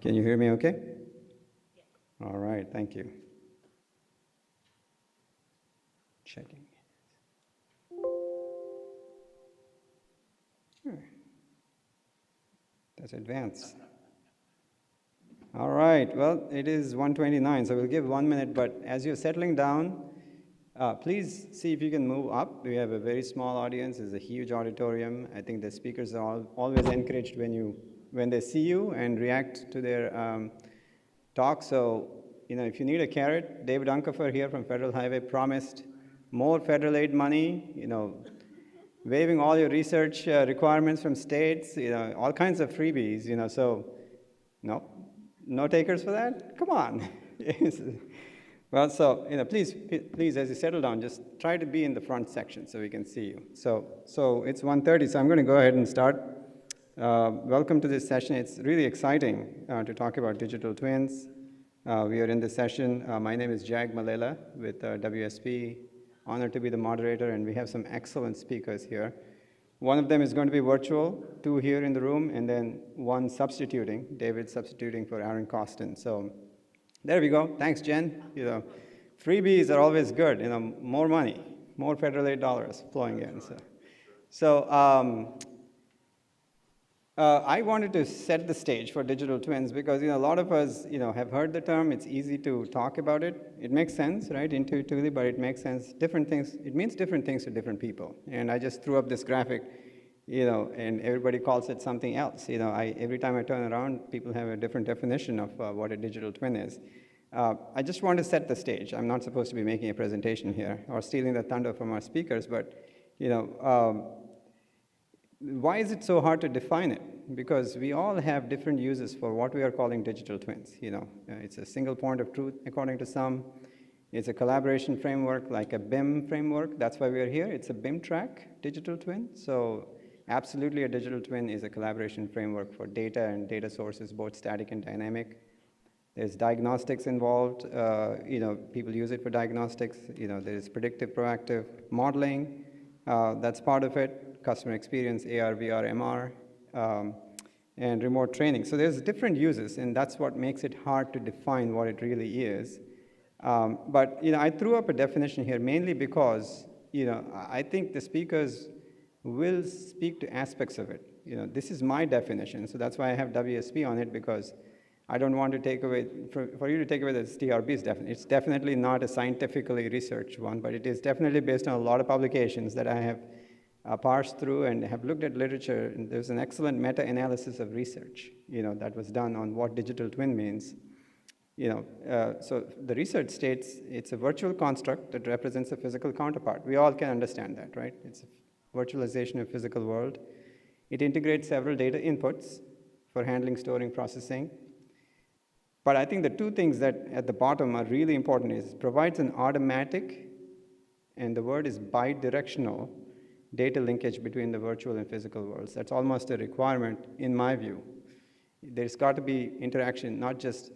Can you hear me okay? All right, thank you. Checking. That's advanced. All right, well, it is 1:29, so we'll give 1 minute, but as you're settling down, please see if you can move up. We have a very small audience. It's a huge auditorium. I think the speakers are always encouraged when they see you and react to their talk. So, if you need a carrot, David Unkefer here from Federal Highway promised more federal aid money, waiving all your research requirements from states, all kinds of freebies, so no takers for that? Come on. Well, so, please, as you settle down, just try to be in the front section so we can see you. So it's 1:30, so I'm going to go ahead and start. Welcome to this session. It's really exciting to talk about digital twins. We are in this session. My name is Jag Malela with WSP. Honored to be the moderator, and we have some excellent speakers here. One of them is going to be virtual, 2 here in the room, and then 1 substituting, David substituting for Aaron Costin. So there we go. Thanks, Jen. Freebies are always good. More money, more federal aid dollars flowing in. So I wanted to set the stage for digital twins because a lot of us have heard the term. It's easy to talk about it. It makes sense, right, intuitively, but it makes sense. Different things. It means different things to different people. And I just threw up this graphic, and everybody calls it something else. Every time I turn around, people have a different definition of what a digital twin is. I just want to set the stage. I'm not supposed to be making a presentation here or stealing the thunder from our speakers, but why is it so hard to define it? Because we all have different uses for what we are calling digital twins. It's a single point of truth, according to some. It's a collaboration framework, like a BIM framework. That's why we are here. It's a BIM track digital twin. So absolutely, a digital twin is a collaboration framework for data and data sources, both static and dynamic. There's diagnostics involved. People use it for diagnostics. There's predictive, proactive modeling. That's part of it. Customer experience, AR, VR, MR, and remote training. So there's different uses, and that's what makes it hard to define what it really is. But I threw up a definition here mainly because I think the speakers will speak to aspects of it. This is my definition, so that's why I have WSP on it, because I don't want to take away, for you to take away the TRB's definition. It's definitely not a scientifically researched one, but it is definitely based on a lot of publications that I have parsed through and have looked at literature. And there's an excellent meta-analysis of research, that was done on what digital twin means. So the research states it's a virtual construct that represents a physical counterpart. We all can understand that, right? It's a virtualization of physical world. It integrates several data inputs for handling, storing, processing. But I think the 2 things that at the bottom are really important is provides an automatic, and the word is bidirectional, data linkage between the virtual and physical worlds. That's almost a requirement in my view. There's got to be interaction, not just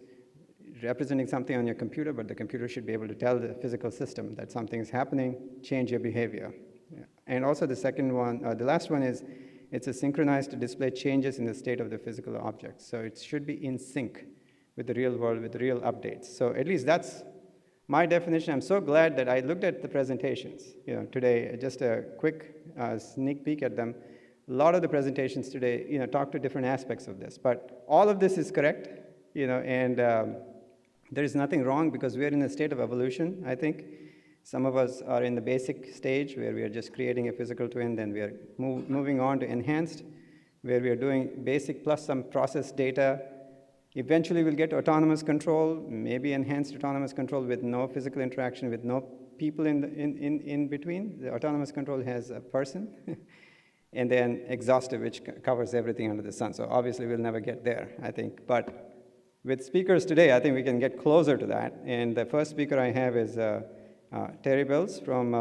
representing something on your computer, but the computer should be able to tell the physical system that something's happening, change your behavior. Yeah. And also the second one, the last one is, it's a synchronized to display changes in the state of the physical objects. So it should be in sync with the real world, with the real updates. So at least that's my definition. I'm so glad that I looked at the presentations today, just a quick sneak peek at them. A lot of the presentations today talk to different aspects of this, but all of this is correct, and there is nothing wrong because we're in a state of evolution, I think. Some of us are in the basic stage where we are just creating a physical twin, then we are moving on to enhanced, where we are doing basic plus some process data. Eventually, we'll get to autonomous control, maybe enhanced autonomous control with no physical interaction, with no people in between. The autonomous control has a person. And then exhaustive, which covers everything under the sun. So obviously, we'll never get there, I think. But with speakers today, I think we can get closer to that. And the first speaker I have is Terry Bills from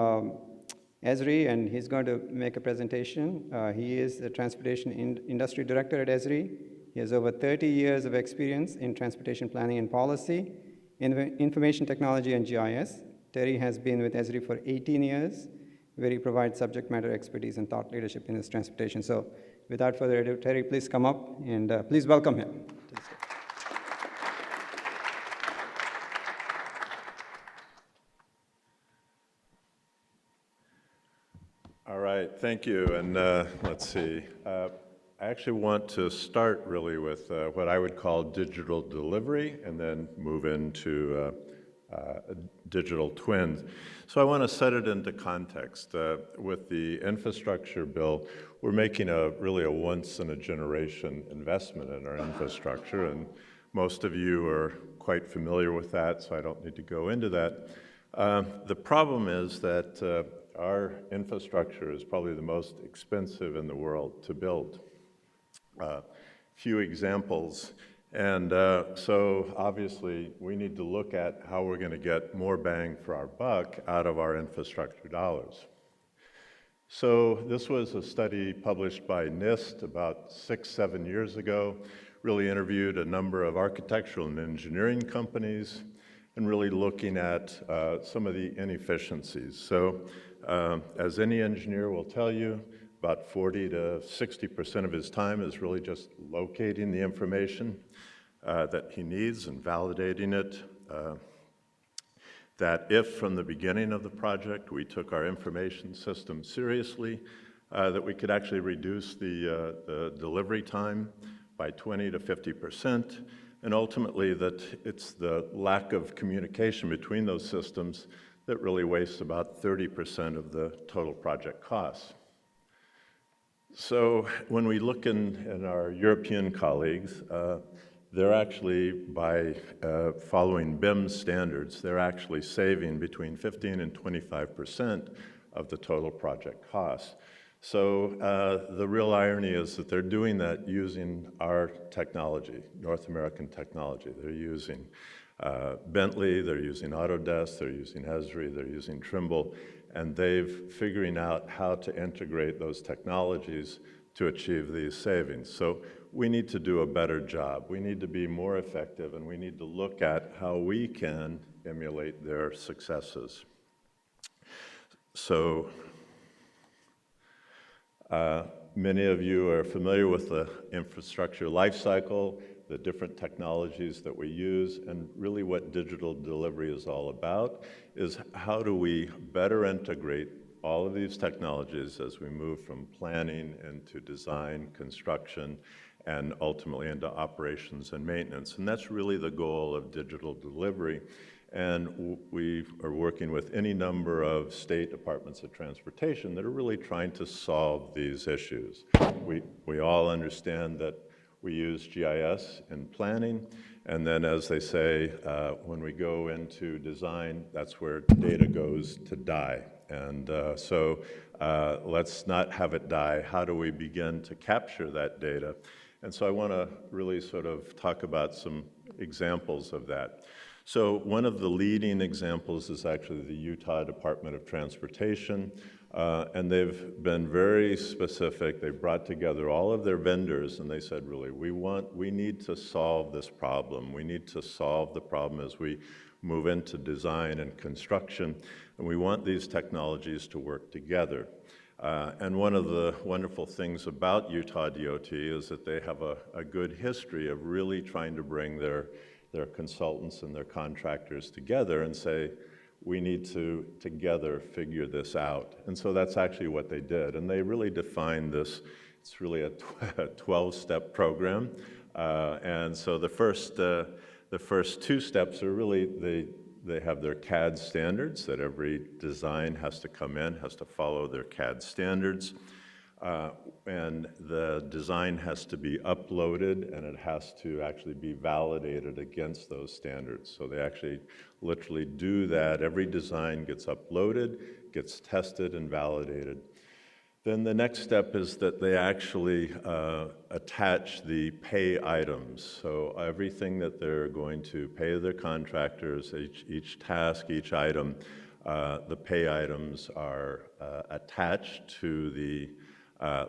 Esri, and he's going to make a presentation. He is the Transportation Industry Director at Esri. He has over 30 years of experience in transportation planning and policy, information technology, and GIS. Terry has been with Esri for 18 years, where he provides subject matter expertise and thought leadership in his transportation. So without further ado, Terry, please come up, and please welcome him. All right, thank you. And let's see. I actually want to start really with what I would call digital delivery and then move into digital twins. So I want to set it into context. With the infrastructure bill, we're making really a once-in-a-generation investment in our infrastructure, and most of you are quite familiar with that, so I don't need to go into that. The problem is that our infrastructure is probably the most expensive in the world to build. Few examples. And so obviously we need to look at how we're going to get more bang for our buck out of our infrastructure dollars. So this was a study published by NIST about 6-7 years ago, really interviewed a number of architectural and engineering companies and really looking at some of the inefficiencies. So as any engineer will tell you, about 40 to 60% of his time is really just locating the information that he needs and validating it. That if from the beginning of the project we took our information system seriously, that we could actually reduce the delivery time by 20 to 50%, and ultimately that it's the lack of communication between those systems that really wastes about 30% of the total project costs. So when we look in our European colleagues, they're actually, by following BIM standards, they're actually saving between 15 and 25% of the total project cost. So the real irony is that they're doing that using our technology, North American technology. They're using Bentley, they're using Autodesk, they're using Esri, they're using Trimble, and they're figuring out how to integrate those technologies to achieve these savings. So we need to do a better job. We need to be more effective, and we need to look at how we can emulate their successes. So many of you are familiar with the infrastructure lifecycle, the different technologies that we use, and really what digital delivery is all about is how do we better integrate all of these technologies as we move from planning into design, construction, and ultimately into operations and maintenance. And that's really the goal of digital delivery. And we are working with any number of state departments of transportation that are really trying to solve these issues. We all understand that we use GIS in planning, and then as they say, when we go into design, that's where data goes to die. And so let's not have it die. How do we begin to capture that data? And so I want to really sort of talk about some examples of that. So one of the leading examples is actually the Utah Department of Transportation, and they've been very specific. They brought together all of their vendors, and they said, really, we need to solve this problem. We need to solve the problem as we move into design and construction, and we want these technologies to work together. And one of the wonderful things about Utah DOT is that they have a good history of really trying to bring their consultants and their contractors together and say, we need to together figure this out. And so that's actually what they did. And they really defined this, it's really a 12-step program. And so the first 2 steps are really, they have their CAD standards that every design has to come in, has to follow their CAD standards. And the design has to be uploaded, and it has to actually be validated against those standards. So they actually literally do that. Every design gets uploaded, gets tested and validated. Then the next step is that they actually attach the pay items. So everything that they're going to pay their contractors, each task, each item, the pay items are attached to the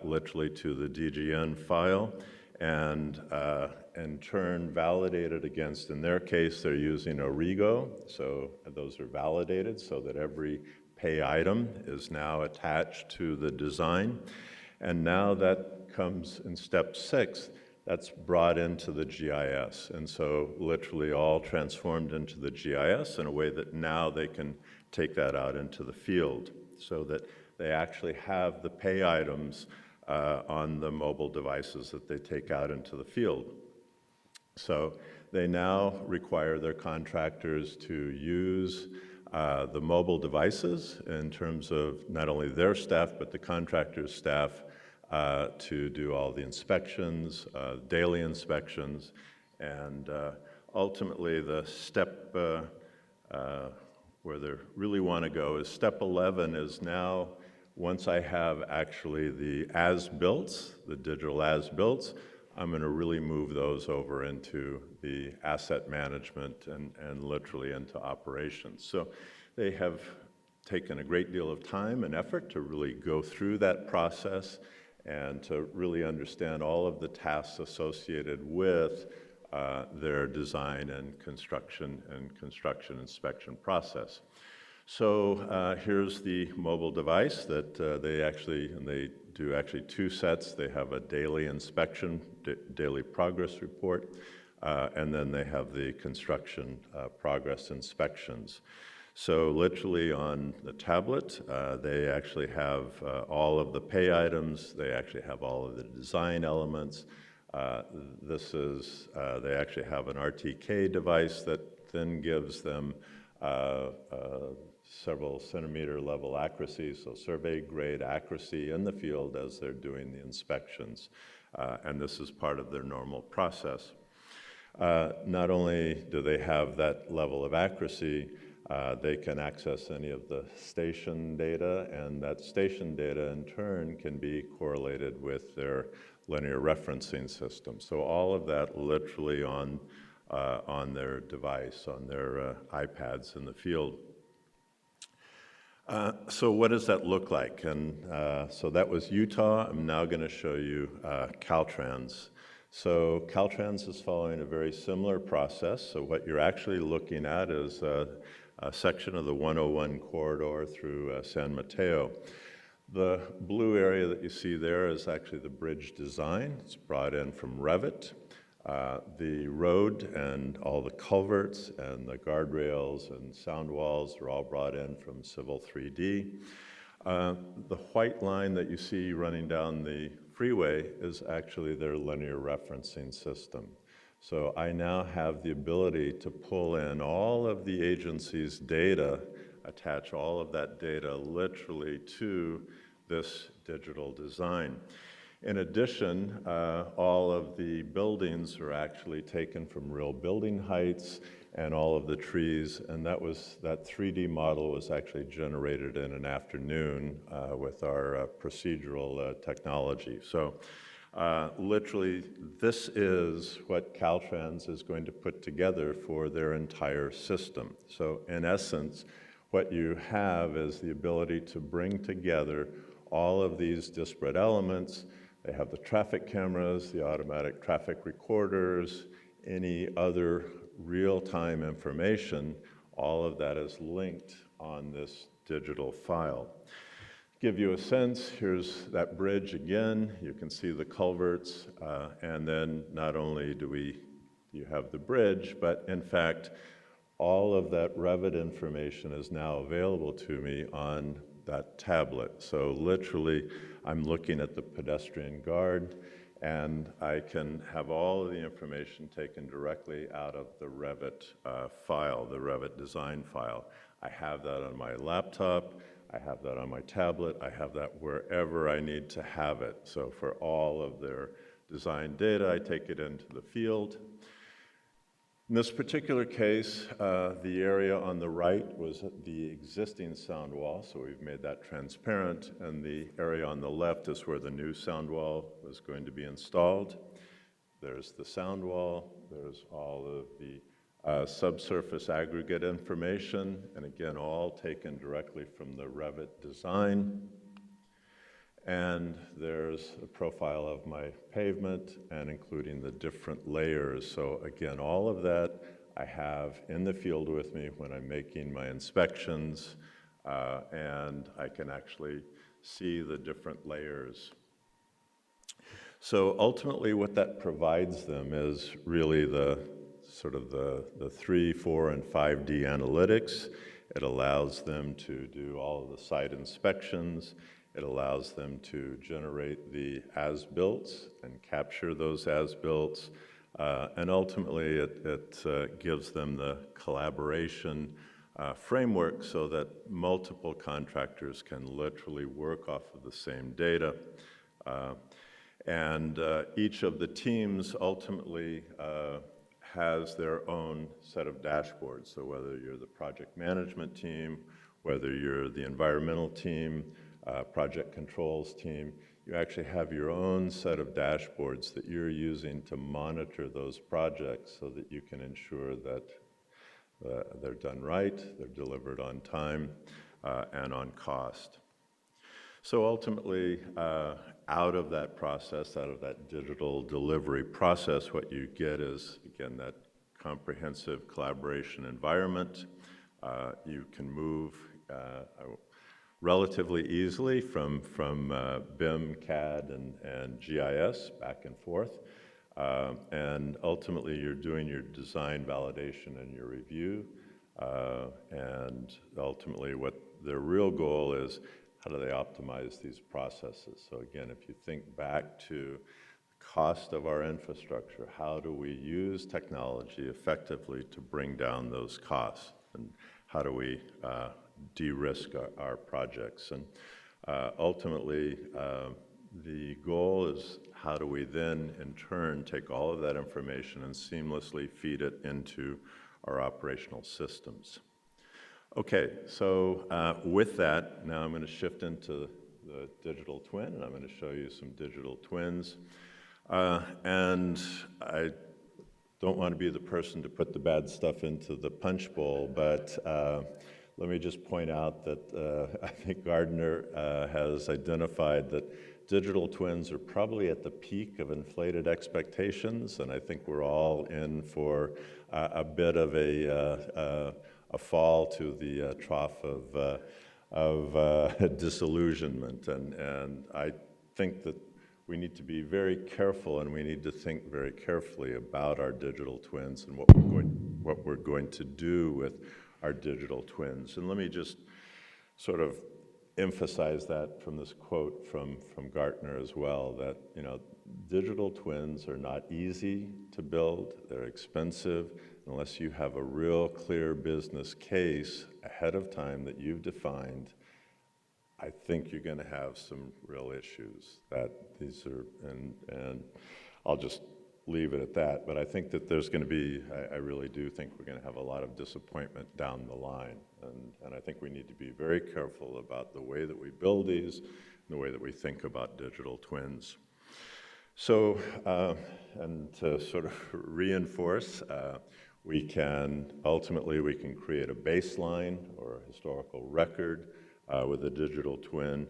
literally to the DGN file, and in turn validated against, in their case, they're using Origo, so those are validated so that every pay item is now attached to the design. And now that comes in step 6, that's brought into the GIS. And so literally all transformed into the GIS in a way that now they can take that out into the field so that they actually have the pay items on the mobile devices that they take out into the field. So they now require their contractors to use the mobile devices in terms of not only their staff, but the contractor's staff to do all the inspections, daily inspections, and ultimately the step where they really want to go is step 11 is now, once I have actually the as-built, the digital as-built, I'm going to really move those over into the asset management and literally into operations. So they have taken a great deal of time and effort to really go through that process and to really understand all of the tasks associated with their design and construction inspection process. So here's the mobile device that they do actually two sets. They have a daily inspection, daily progress report, and then they have the construction progress inspections. So literally on the tablet, they actually have all of the pay items. They actually have all of the design elements. They actually have an RTK device that then gives them several centimeter level accuracy, so survey grade accuracy in the field as they're doing the inspections. And this is part of their normal process. Not only do they have that level of accuracy, they can access any of the station data, and that station data in turn can be correlated with their linear referencing system. So all of that literally on their device, on their iPads in the field. So what does that look like? And so that was Utah. I'm now going to show you Caltrans. So Caltrans is following a very similar process. So what you're actually looking at is a section of the 101 corridor through San Mateo. The blue area that you see there is actually the bridge design. It's brought in from Revit. The road and all the culverts and the guardrails and sound walls are all brought in from Civil 3D. The white line that you see running down the freeway is actually their linear referencing system. So I now have the ability to pull in all of the agency's data, attach all of that data literally to this digital design. In addition, all of the buildings are actually taken from real building heights and all of the trees, and that 3D model was actually generated in an afternoon with our procedural technology. So literally, this is what Caltrans is going to put together for their entire system. So in essence, what you have is the ability to bring together all of these disparate elements. They have the traffic cameras, the automatic traffic recorders, any other real-time information. All of that is linked on this digital file. Give you a sense, here's that bridge again. You can see the culverts, and then not only do you have the bridge, but in fact, all of that Revit information is now available to me on that tablet. So literally, I'm looking at the Pedestrian Guard, and I can have all of the information taken directly out of the Revit file, the Revit design file. I have that on my laptop, I have that on my tablet, I have that wherever I need to have it. So for all of their design data, I take it into the field. In this particular case, the area on the right was the existing sound wall, so we've made that transparent, and the area on the left is where the new sound wall was going to be installed. There's the sound wall, there's all of the subsurface aggregate information, and again, all taken directly from the Revit design. And there's a profile of my pavement and including the different layers. So again, all of that I have in the field with me when I'm making my inspections, and I can actually see the different layers. So ultimately what that provides them is really the sort of the 3, 4, and 5D analytics, It allows them to do all of the site inspections. It allows them to generate the as-builts and capture those as-builts. And ultimately, it gives them the collaboration framework so that multiple contractors can literally work off of the same data. And each of the teams ultimately has their own set of dashboards. So whether you're the project management team, whether you're the environmental team, project controls team, you actually have your own set of dashboards that you're using to monitor those projects so that you can ensure that they're done right, they're delivered on time, and on cost. So ultimately, out of that process, out of that digital delivery process, what you get is, again, that comprehensive collaboration environment. You can move relatively easily from BIM, CAD, and GIS back and forth. And ultimately, you're doing your design validation and your review. And ultimately, what their real goal is, how do they optimize these processes? So again, if you think back to the cost of our infrastructure, how do we use technology effectively to bring down those costs? And how do we de-risk our projects? And ultimately, the goal is how do we then, in turn, take all of that information and seamlessly feed it into our operational systems. Okay, so with that, now I'm going to shift into the digital twin, and I'm going to show you some digital twins. And I don't want to be the person to put the bad stuff into the punch bowl, but let me just point out that I think Gardner has identified that digital twins are probably at the peak of inflated expectations, and I think we're all in for a bit of a fall to the trough of disillusionment. And I think that we need to be very careful, and we need to think very carefully about our digital twins and what we're going to do with our digital twins. And let me just sort of emphasize that from this quote from Gartner as well, that digital twins are not easy to build, they're expensive. Unless you have a real clear business case ahead of time that you've defined, I think you're going to have some real issues. That these are, and I'll just leave it at that. But I think that there's going to be, I really do think we're going to have a lot of disappointment down the line. And I think we need to be very careful about the way that we build these and the way that we think about digital twins. So, and to sort of reinforce, we can create a baseline or a historical record with a digital twin.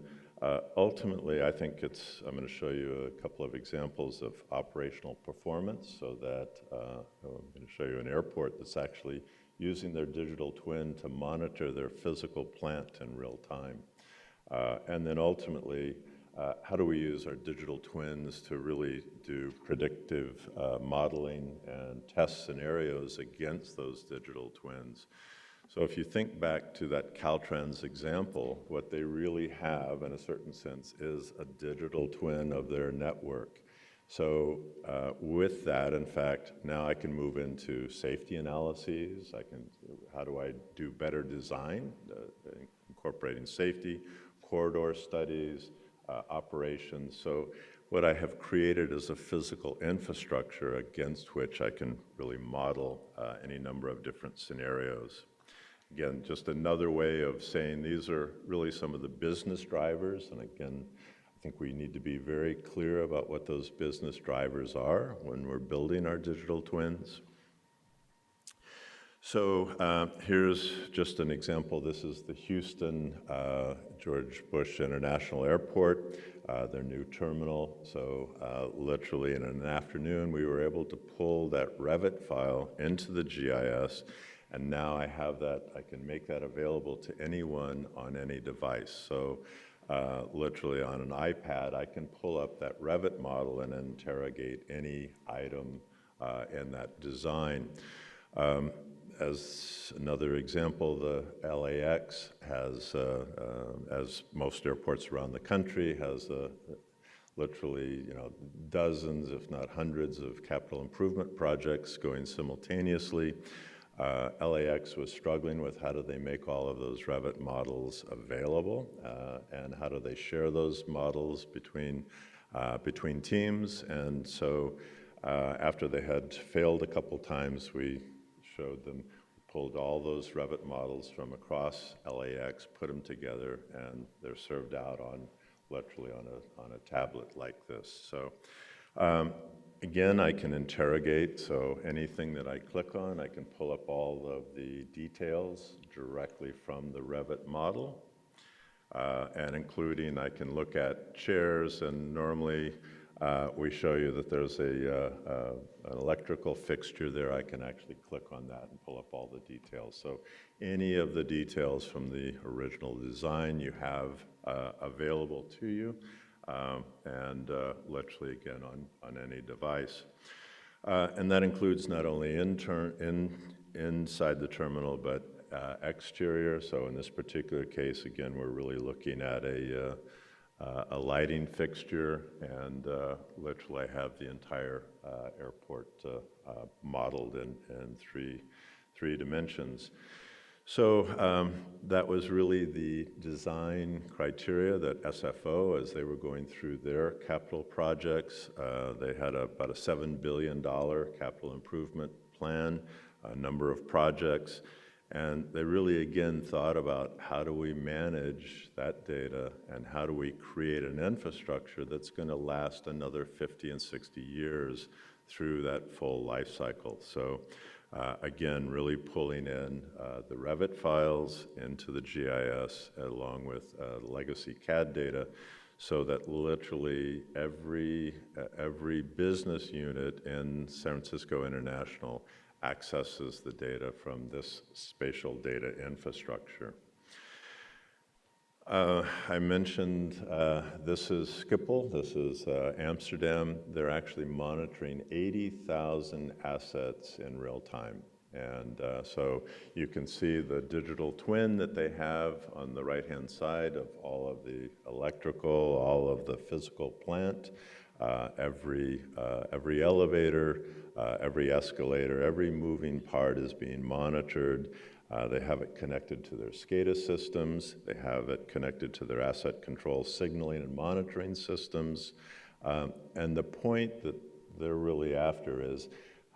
Ultimately, I think I'm going to show you a couple of examples of operational performance, so that I'm going to show you an airport that's actually using their digital twin to monitor their physical plant in real time. And then ultimately, how do we use our digital twins to really do predictive modeling and test scenarios against those digital twins? So if you think back to that Caltrans example, what they really have, in a certain sense, is a digital twin of their network. So with that, in fact, now I can move into safety analyses. How do I do better design, incorporating safety, corridor studies, operations. So what I have created is a physical infrastructure against which I can really model any number of different scenarios. Again, just another way of saying these are really some of the business drivers. And again, I think we need to be very clear about what those business drivers are when we're building our digital twins. So here's just an example. This is the Houston George Bush International Airport, their new terminal. So literally in an afternoon, we were able to pull that Revit file into the GIS, and now I have that, I can make that available to anyone on any device. So literally on an iPad, I can pull up that Revit model and interrogate any item in that design. as another example, the LAX has, as most airports around the country, has literally, dozens, if not hundreds, of capital improvement projects going simultaneously. LAX was struggling with how do they make all of those Revit models available, and how do they share those models between teams. And so after they had failed a couple times, we showed them, pulled all those Revit models from across LAX, put them together, and they're served out literally on a tablet like this. So again, I can interrogate, so anything that I click on, I can pull up all of the details directly from the Revit model, and including I can look at chairs, and normally we show you that there's an electrical fixture there. I can actually click on that and pull up all the details. So any of the details from the original design you have available to you, and literally again on any device. And that includes not only inside the terminal, but exterior. So in this particular case, again, we're really looking at a lighting fixture, and literally I have the entire airport modeled in three dimensions. So that was really the design criteria that SFO, as they were going through their capital projects, they had about a $7 billion capital improvement plan, a number of projects, and they really again thought about how do we manage that data and how do we create an infrastructure that's going to last another 50 and 60 years through that full life cycle. So again, really pulling in the Revit files into the GIS along with legacy CAD data, so that literally every business unit in San Francisco International accesses the data from this spatial data infrastructure. I mentioned this is Schiphol, this is Amsterdam. They're actually monitoring 80,000 assets in real time. And so you can see the digital twin that they have on the right-hand side of all of the electrical, all of the physical plant, every elevator, every escalator, every moving part is being monitored. They have it connected to their SCADA systems. They have it connected to their asset control signaling and monitoring systems. And the point that they're really after is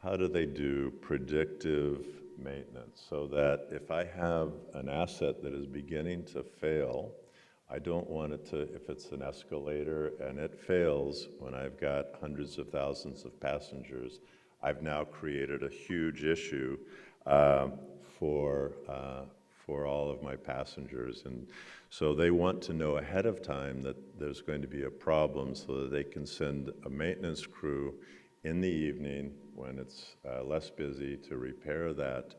how do they do predictive maintenance, so that if I have an asset that is beginning to fail, I don't want it to, if it's an escalator and it fails when I've got hundreds of thousands of passengers, I've now created a huge issue for all of my passengers. And so they want to know ahead of time that there's going to be a problem so that they can send a maintenance crew in the evening when it's less busy to repair that,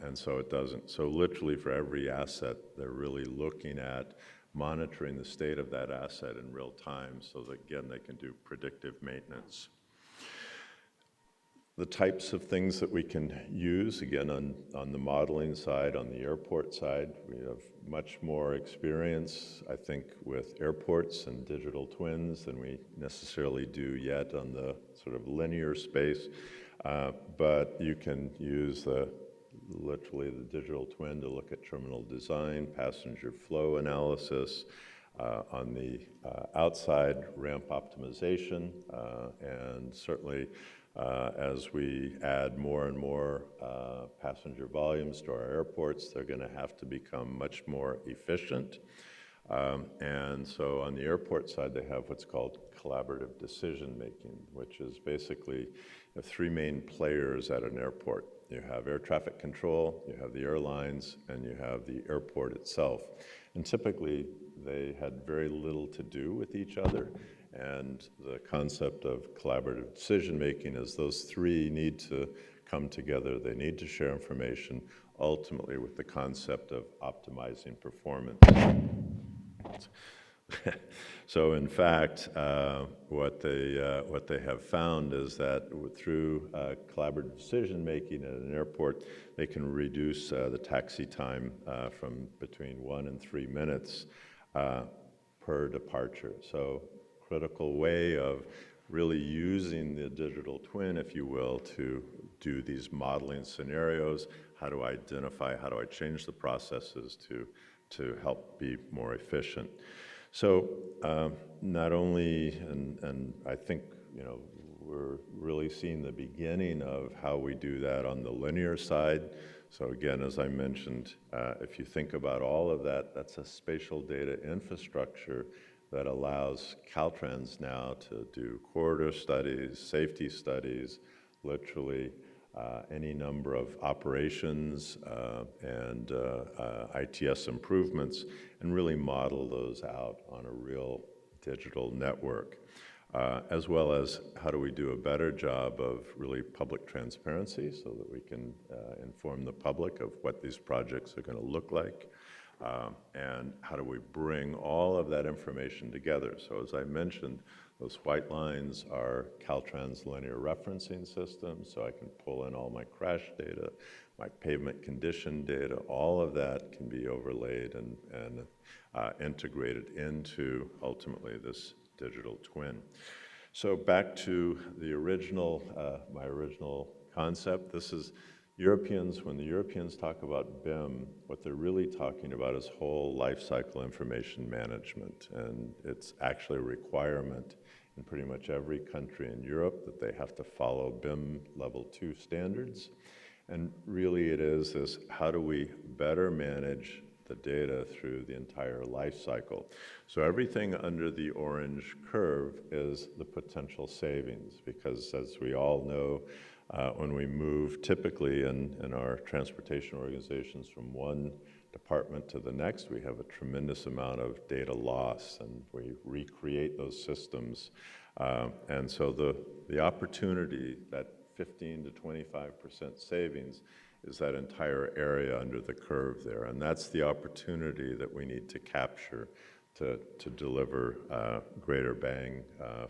and so it doesn't. So literally for every asset, they're really looking at monitoring the state of that asset in real time so that, again, they can do predictive maintenance. The types of things that we can use, again, on the modeling side, on the airport side, we have much more experience, I think, with airports and digital twins than we necessarily do yet on the sort of linear space. But you can use literally the digital twin to look at terminal design, passenger flow analysis, on the outside, ramp optimization, and certainly as we add more and more passenger volumes to our airports, they're going to have to become much more efficient. And so on the airport side, they have what's called collaborative decision making, which is basically you have three main players at an airport. You have air traffic control, you have the airlines, and you have the airport itself. And typically, they had very little to do with each other. And the concept of collaborative decision-making is those three need to come together. They need to share information, ultimately with the concept of optimizing performance. So in fact, what they have found is that through collaborative decision-making at an airport, they can reduce the taxi time from between 1 and 3 minutes per departure. So critical way of really using the digital twin, if you will, to do these modeling scenarios. How do I identify, how do I change the processes to help be more efficient? So not only, and I think, you know, we're really seeing the beginning of how we do that on the linear side. So again, as I mentioned, if you think about all of that, that's a spatial data infrastructure that allows Caltrans now to do corridor studies, safety studies, literally any number of operations and ITS improvements, and really model those out on a real digital network. As well as how do we do a better job of really public transparency so that we can inform the public of what these projects are going to look like. And how do we bring all of that information together? So as I mentioned, those white lines are Caltrans linear referencing systems, so I can pull in all my crash data, my pavement condition data. All of that can be overlaid and integrated into, ultimately, this digital twin. So back to the original, my original concept. This is Europeans, when the Europeans talk about BIM, what they're really talking about is whole life cycle information management. And it's actually a requirement in pretty much every country in Europe that they have to follow BIM level 2 standards. And really it is this, how do we better manage the data through the entire life cycle? So everything under the orange curve is the potential savings, because as we all know, when we move typically in our transportation organizations from one department to the next, we have a tremendous amount of data loss, and we recreate those systems. And so the opportunity, that 15 to 25% savings, is that entire area under the curve there. And that's the opportunity that we need to capture to deliver greater bang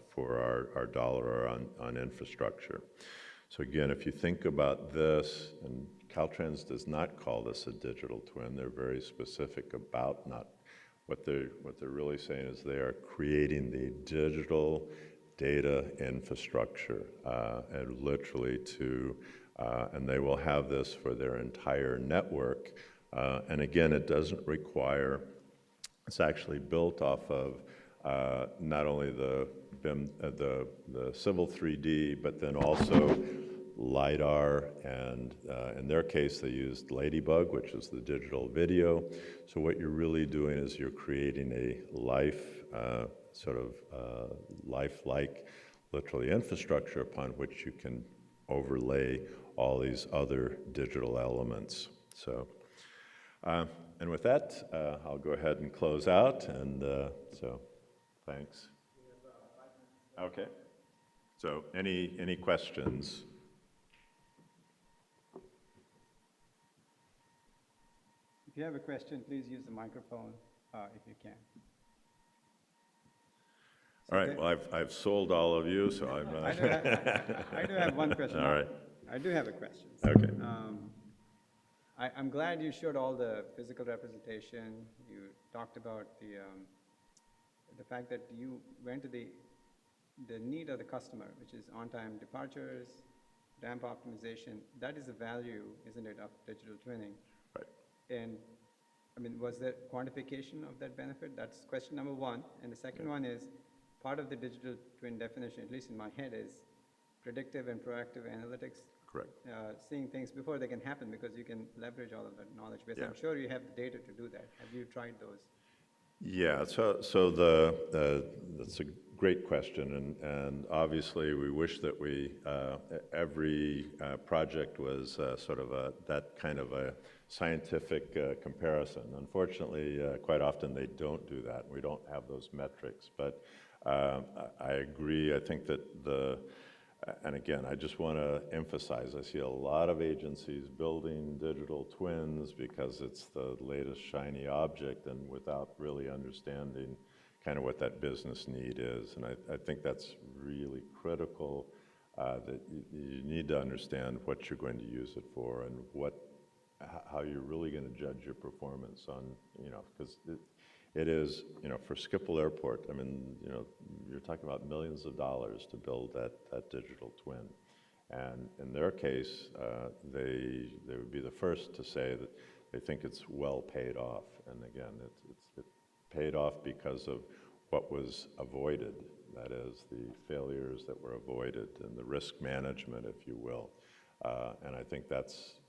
for our dollar on infrastructure. So again, if you think about this, and Caltrans does not call this a digital twin, they're very specific about not what they're really saying is they are creating the digital data infrastructure, and literally and they will have this for their entire network. And again, it doesn't require, it's actually built off of not only the BIM, the Civil 3D, but then also LiDAR, and in their case they used Ladybug, which is the digital video. So what you're really doing is you're creating a lifelike, literally infrastructure upon which you can overlay all these other digital elements. So, and with that, I'll go ahead and close out, and so thanks. Okay. So any questions? If you have a question, please use the microphone if you can. All right, well, I've sold all of you, so I'm not. I do have one question. All right. I do have a question. Okay. I'm glad you showed all the physical representation. You talked about the fact that you went to the need of the customer, which is on-time departures, ramp optimization. That is the value, isn't it, of digital twinning? Right. And I mean, was there quantification of that benefit? That's question number one. And the second one is, part of the digital twin definition, at least in my head, is predictive and proactive analytics. Correct. Seeing things before they can happen, because you can leverage all of that knowledge base. Yeah. I'm sure you have the data to do that. Have you tried those? Yeah, so that's a great question, and obviously we wish that every project was sort of that kind of a scientific comparison. Unfortunately, quite often they don't do that. We don't have those metrics, but I agree. I think that and again, I just want to emphasize, I see a lot of agencies building digital twins because it's the latest shiny object, and without really understanding kind of what that business need is. And I think that's really critical, that you need to understand what you're going to use it for and how you're really going to judge your performance on, because it is, for Schiphol Airport, I mean, you're talking about millions of dollars to build that digital twin. And in their case, they would be the first to say that they think it's well paid off. And again, it's paid off because of what was avoided. That is, the failures that were avoided and the risk management, if you will. And I think that's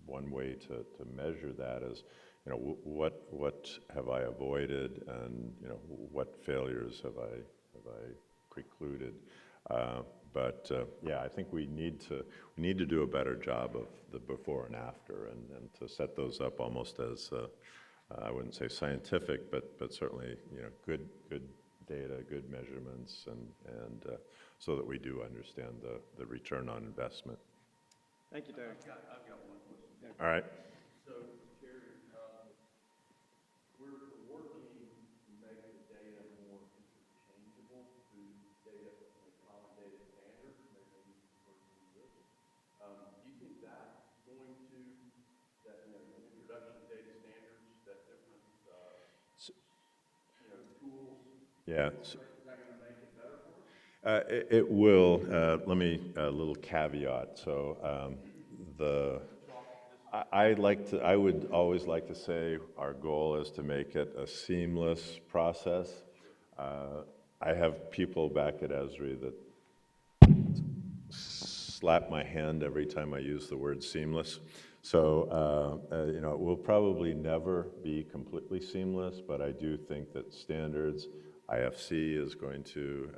one way to measure that is, what have I avoided, and what failures have I precluded. But yeah, I think we need to do a better job of the before and after, and to set those up almost as I wouldn't say scientific, but certainly good data, good measurements, and so that we do understand the return on investment. Thank you, Terry. I've got one question. All right. So, Terry, we're working to make the data more interchangeable through common data standards, maybe working with this. Do you think that's going to, introduction of data standards, that different, tools? Yeah. Is that going to make it better for us? It will. Let me a little caveat. So I would always like to say our goal is to make it a seamless process. I have people back at Esri that slap my hand every time I use the word seamless. So it will probably never be completely seamless, but I do think that standards, IFC is going to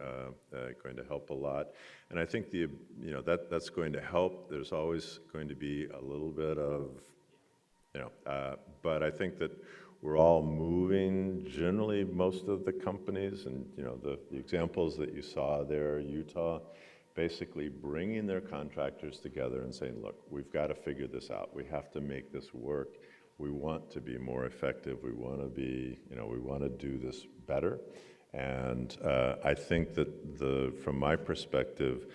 help a lot, and I think that's going to help. There's always going to be a little bit of, but I think that we're all moving. Generally, most of the companies, and the examples that you saw there, Utah, basically bringing their contractors together and saying, look, we've got to figure this out. We have to make this work. We want to be more effective. We want to be, we want to do this better. And I think that from my perspective,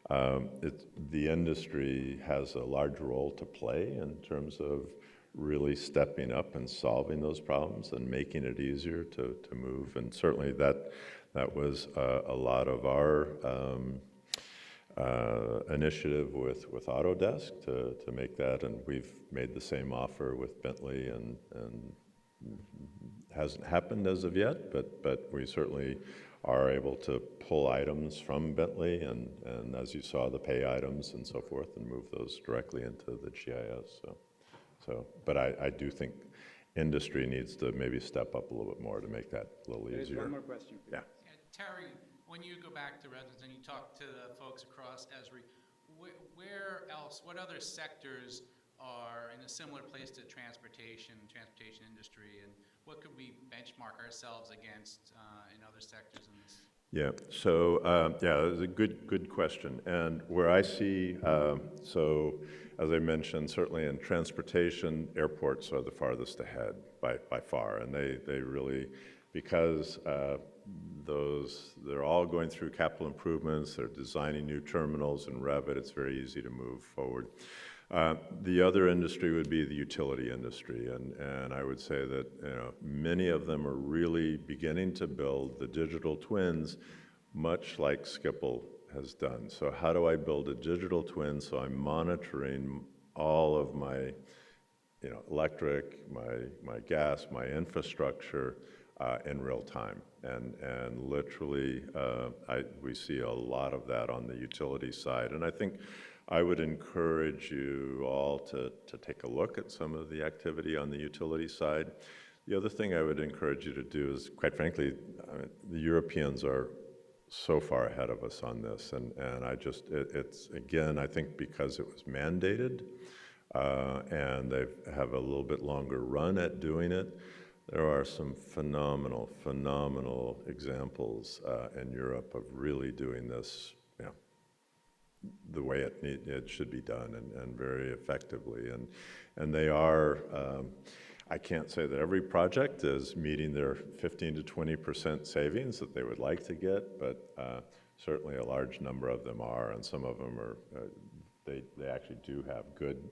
the industry has a large role to play in terms of really stepping up and solving those problems and making it easier to move. And certainly that was a lot of our initiative with Autodesk to make that, and we've made the same offer with Bentley, and hasn't happened as of yet, but we certainly are able to pull items from Bentley and as you saw, the pay items and so forth, and move those directly into the GIS. But I do think industry needs to maybe step up a little bit more to make that a little easier. There's one more question for you. Yeah. Terry, when you go back to residents and you talk to the folks across Esri, where else, what other sectors are in a similar place to transportation industry, and what could we benchmark ourselves against in other sectors in this? Yeah, so it's a good question. And where I see, so as I mentioned, certainly in transportation, airports are the farthest ahead by far. And they really, because they're all going through capital improvements, they're designing new terminals in Revit, it's very easy to move forward. The other industry would be the utility industry, and I would say that many of them are really beginning to build the digital twins, much like Schiphol has done. So how do I build a digital twin so I'm monitoring all of my electric, my gas, my infrastructure in real time? And literally, we see a lot of that on the utility side, and I think I would encourage you all to take a look at some of the activity on the utility side. The other thing I would encourage you to do is, quite frankly, the Europeans are so far ahead of us on this, and it's again, I think because it was mandated, and they have a little bit longer run at doing it. There are some phenomenal examples in Europe of really doing this the way it should be done, and very effectively. And they are, I can't say that every project is meeting their 15 to 20% savings that they would like to get, but certainly a large number of them are, and some of them are, they actually do have good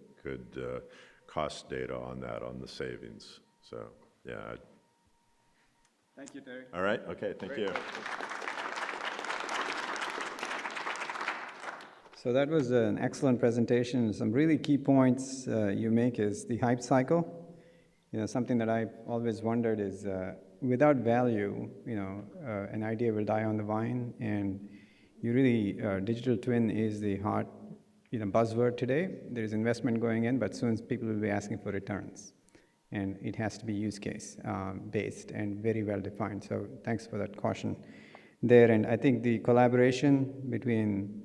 cost data on that, on the savings. So, yeah. Thank you, Terry. All right, okay, thank you. So that was an excellent presentation. Some really key points you make is the hype cycle. Something that I've always wondered is without value, an idea will die on the vine, and you really, digital twin is the hot, buzzword today. There's investment going in, but soon people will be asking for returns. And it has to be use case based and very well defined. So thanks for that caution there. And I think the collaboration between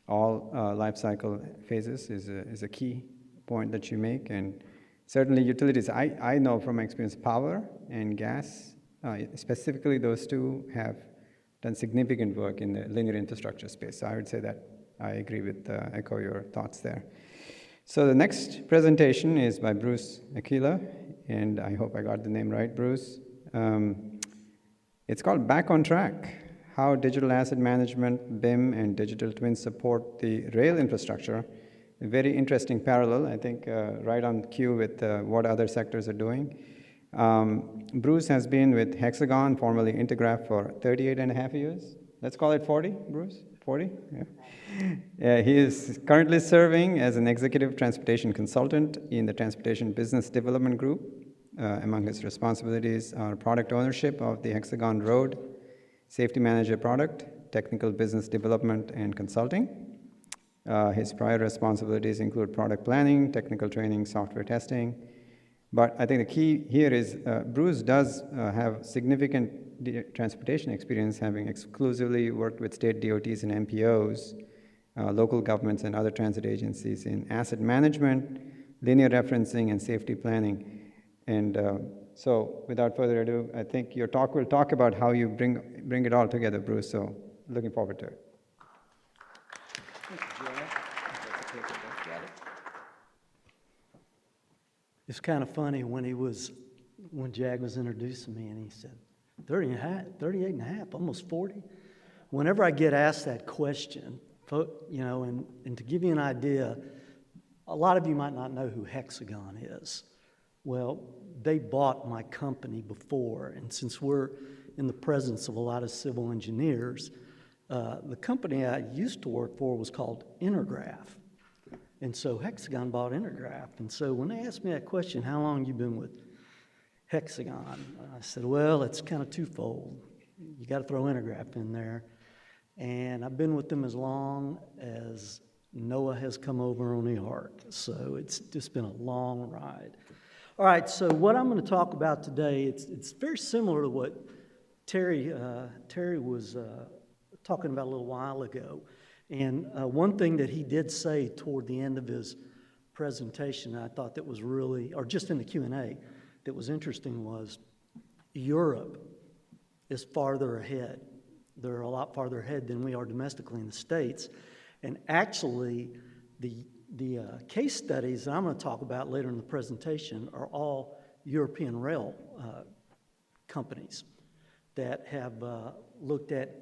all life cycle phases is a key point that you make. And certainly utilities, I know from my experience, power and gas, specifically those two have done significant work in the linear infrastructure space. So I would say that I agree with, echo your thoughts there. So the next presentation is by Bruce Aquila, and I hope I got the name right, Bruce. It's called Back on Track, How Digital Asset Management, BIM, and Digital Twins Support the Rail Infrastructure. A very interesting parallel, I think, right on cue with what other sectors are doing. Bruce has been with Hexagon, formerly Intergraph, for 38 and a half years. Let's call it 40, Bruce? 40? Yeah. He is currently serving as an executive transportation consultant in the Transportation Business Development Group. Among his responsibilities are product ownership of the Hexagon Road Safety Manager product, technical business development, and consulting. His prior responsibilities include product planning, technical training, software testing. But I think the key here is Bruce does have significant transportation experience, having exclusively worked with state DOTs and MPOs, local governments, and other transit agencies in asset management, linear referencing, and safety planning. And so without further ado, I think your talk will talk about how you bring it all together, Bruce. So looking forward to it. It's kind of funny when Jag was introducing me and he said, 38 and a half, almost 40. Whenever I get asked that question, and to give you an idea, a lot of you might not know who Hexagon is. Well, they bought my company before, and since we're in the presence of a lot of civil engineers, the company I used to work for was called Intergraph. And so Hexagon bought Intergraph. And so when they asked me that question, how long you been with Hexagon? I said, well, it's kind of twofold. You got to throw Intergraph in there. And I've been with them as long as Noah has come over on the ark. So it's just been a long ride. All right, so what I'm going to talk about today, it's very similar to what Terry was talking about a little while ago. And one thing that he did say toward the end of his presentation, I thought that was really, or just in the Q&A, that was interesting was Europe is farther ahead. They're a lot farther ahead than we are domestically in the States. And actually, the case studies that I'm going to talk about later in the presentation are all European rail companies that have looked at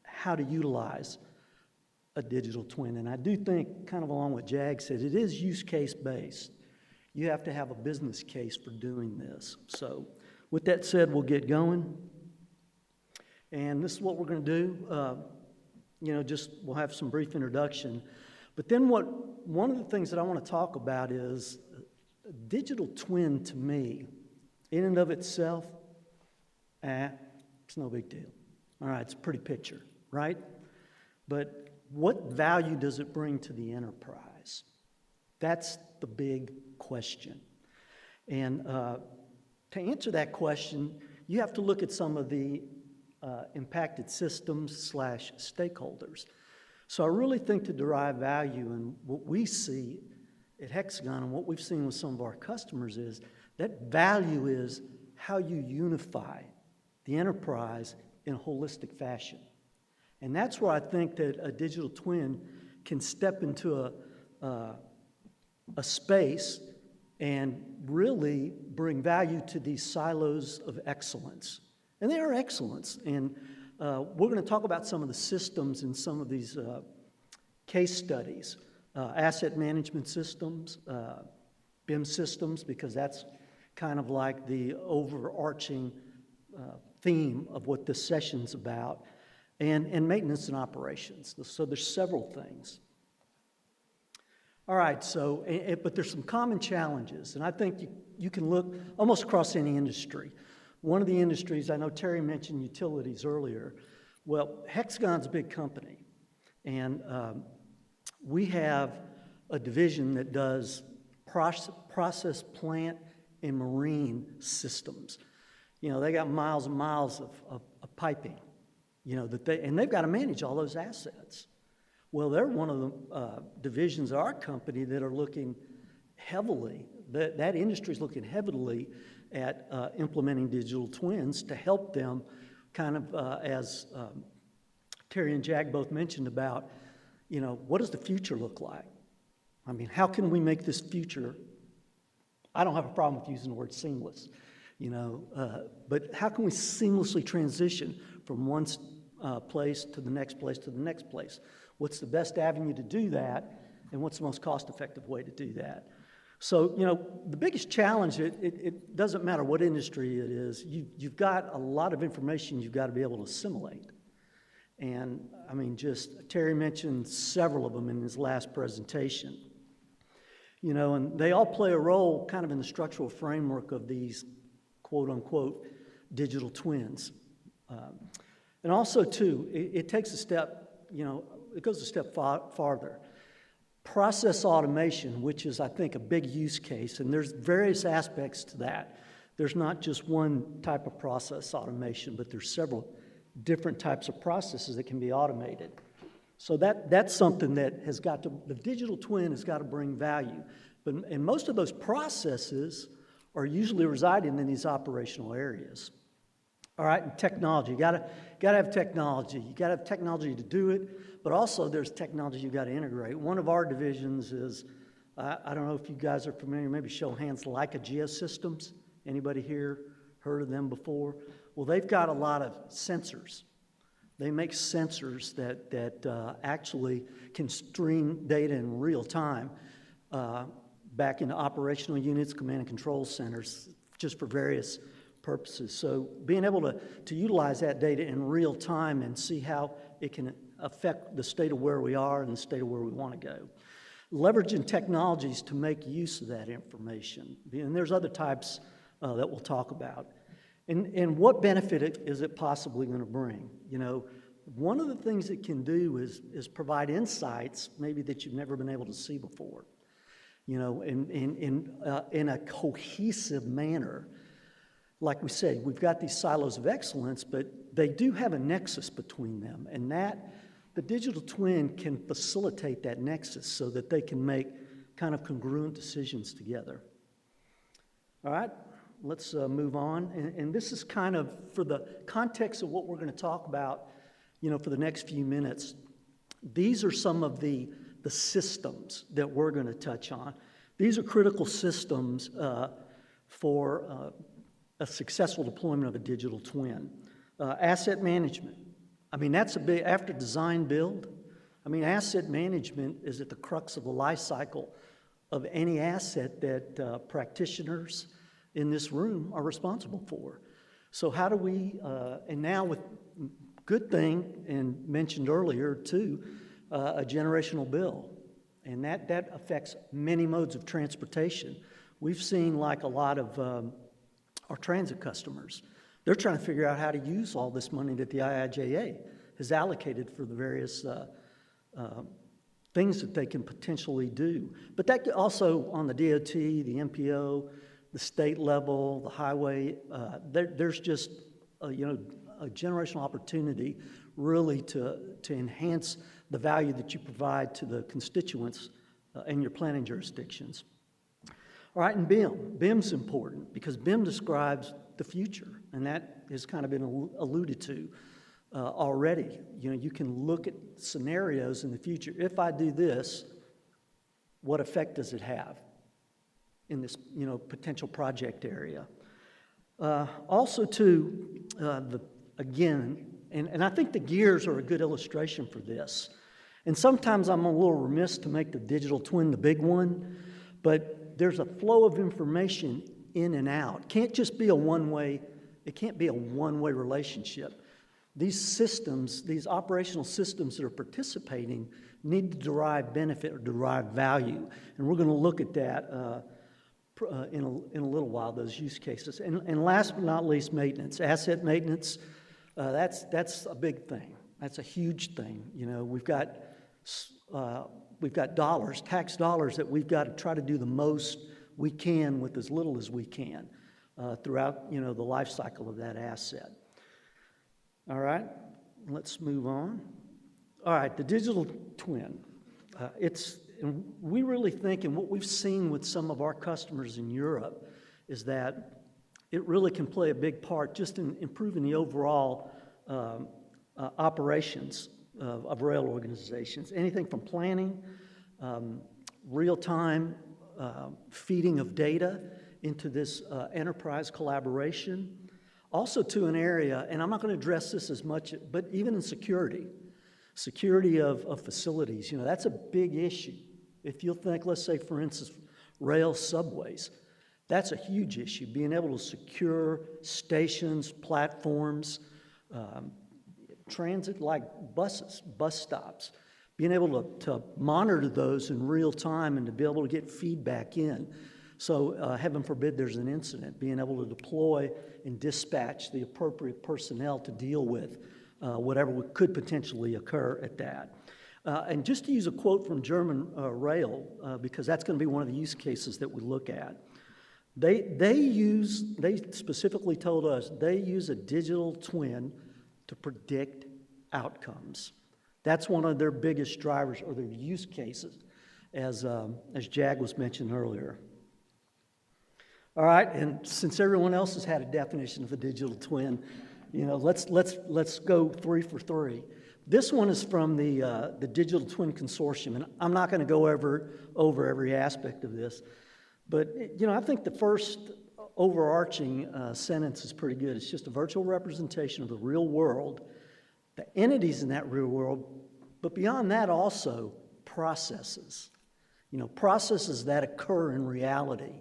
how to utilize a digital twin. And I do think, kind of along what Jag said, it is use case based. You have to have a business case for doing this. So with that said, we'll get going. And this is what we're going to do. We'll have some brief introduction. But then one of the things that I want to talk about is a digital twin to me, in and of itself, it's no big deal. All right, it's a pretty picture, right? But what value does it bring to the enterprise? That's the big question. And to answer that question, you have to look at some of the impacted systems / stakeholders. So I really think to derive value in what we see at Hexagon and what we've seen with some of our customers is that value is how you unify the enterprise in a holistic fashion. And that's where I think that a digital twin can step into a space and really bring value to these silos of excellence. And they are excellence. And we're going to talk about some of the systems in some of these case studies. Asset management systems, BIM systems, because that's kind of like the overarching theme of what this session's about, and maintenance and operations. So there's several things. All right, so, but there's some common challenges, and I think you can look almost across any industry. One of the industries, I know Terry mentioned utilities earlier. Well, Hexagon's a big company, and we have a division that does process plant and marine systems. You know, they got miles and miles of piping, you know, and they've got to manage all those assets. Well, they're one of the divisions of our company that are looking heavily, that industry is looking heavily at implementing digital twins to help them kind of, as Terry and Jack both mentioned about, you know, what does the future look like? I mean, how can we make this future? I don't have a problem with using the word seamless, you know, but how can we seamlessly transition from one place to the next place to the next place? What's the best avenue to do that, and what's the most cost-effective way to do that? So, you know, the biggest challenge, it doesn't matter what industry it is, you've got a lot of information you've got to be able to assimilate. And, I mean, just Terry mentioned several of them in his last presentation. You know, and they all play a role kind of in the structural framework of these quote-unquote digital twins. And also, too, it takes a step, you know, it goes a step farther. Process automation, which is, I think, a big use case, and there's various aspects to that. There's not just one type of process automation, but there's several different types of processes that can be automated. So that's something that has got to, the digital twin has got to bring value. And most of those processes are usually residing in these operational areas. All right, and technology, you gotta have technology. You gotta have technology to do it, but also there's technology you gotta integrate. One of our divisions is, I don't know if you guys are familiar, maybe show of hands, Leica Geosystems. Anybody here heard of them before? Well, they've got a lot of sensors. They make sensors that actually can stream data in real time back into operational units, command and control centers, just for various purposes. So being able to utilize that data in real time and see how it can affect the state of where we are and the state of where we want to go. Leveraging technologies to make use of that information. And there's other types that we'll talk about. And what benefit is it possibly going to bring? You know, one of the things it can do is provide insights maybe that you've never been able to see before. You know, in a cohesive manner. Like we said, we've got these silos of excellence, but they do have a nexus between them, and that the digital twin can facilitate that nexus so that they can make kind of congruent decisions together. All right, let's move on, and this is kind of for the context of what we're going to talk about, you know, for the next few minutes. These are some of the systems that we're going to touch on. These are critical systems for a successful deployment of a digital twin. Asset management. I mean, that's a big, after design build, I mean, asset management is at the crux of the life cycle of any asset that practitioners in this room are responsible for. So how do we, and now with good thing, and mentioned earlier too, a generational bill. And that affects many modes of transportation. We've seen like a lot of our transit customers. They're trying to figure out how to use all this money that the IIJA has allocated for the various things that they can potentially do. But that also on the DOT, the MPO, the state level, the highway, there's just a generational opportunity really to enhance the value that you provide to the constituents in your planning jurisdictions. All right, and BIM. BIM's important because BIM describes the future, and that has kind of been alluded to already. You know, you can look at scenarios in the future. If I do this, what effect does it have? in this, potential project area. Also too, again, and I think the gears are a good illustration for this. And sometimes I'm a little remiss to make the digital twin the big one, but there's a flow of information in and out. It can't be a one-way relationship. These systems, these operational systems that are participating need to derive benefit or derive value. And we're going to look at that in a little while, those use cases. And last but not least, maintenance. Asset maintenance, that's a big thing. That's a huge thing. We've got dollars, tax dollars, that we've got to try to do the most we can with as little as we can throughout, the life cycle of that asset. All right, let's move on. All right, the digital twin. And we really think, and what we've seen with some of our customers in Europe, is that it really can play a big part just in improving the overall operations of rail organizations. Anything from planning, real-time feeding of data into this enterprise collaboration. Also to an area, and I'm not going to address this as much, but even in security of facilities, that's a big issue. If you'll think, let's say, for instance, rail subways, that's a huge issue, being able to secure stations, platforms, transit like buses, bus stops, being able to monitor those in real time and to be able to get feedback in. So heaven forbid there's an incident, being able to deploy and dispatch the appropriate personnel to deal with whatever could potentially occur at that. And just to use a quote from German Rail, because that's going to be one of the use cases that we look at. They specifically told us they use a digital twin to predict outcomes. That's one of their biggest drivers, or their use cases, as Jag was mentioned earlier. All right, and since everyone else has had a definition of a digital twin, let's go 3 for 3. This one is from the Digital Twin Consortium, and I'm not going to go over every aspect of this, but I think the first overarching sentence is pretty good. It's just a virtual representation of the real world, the entities in that real world, but beyond that also processes. Processes that occur in reality.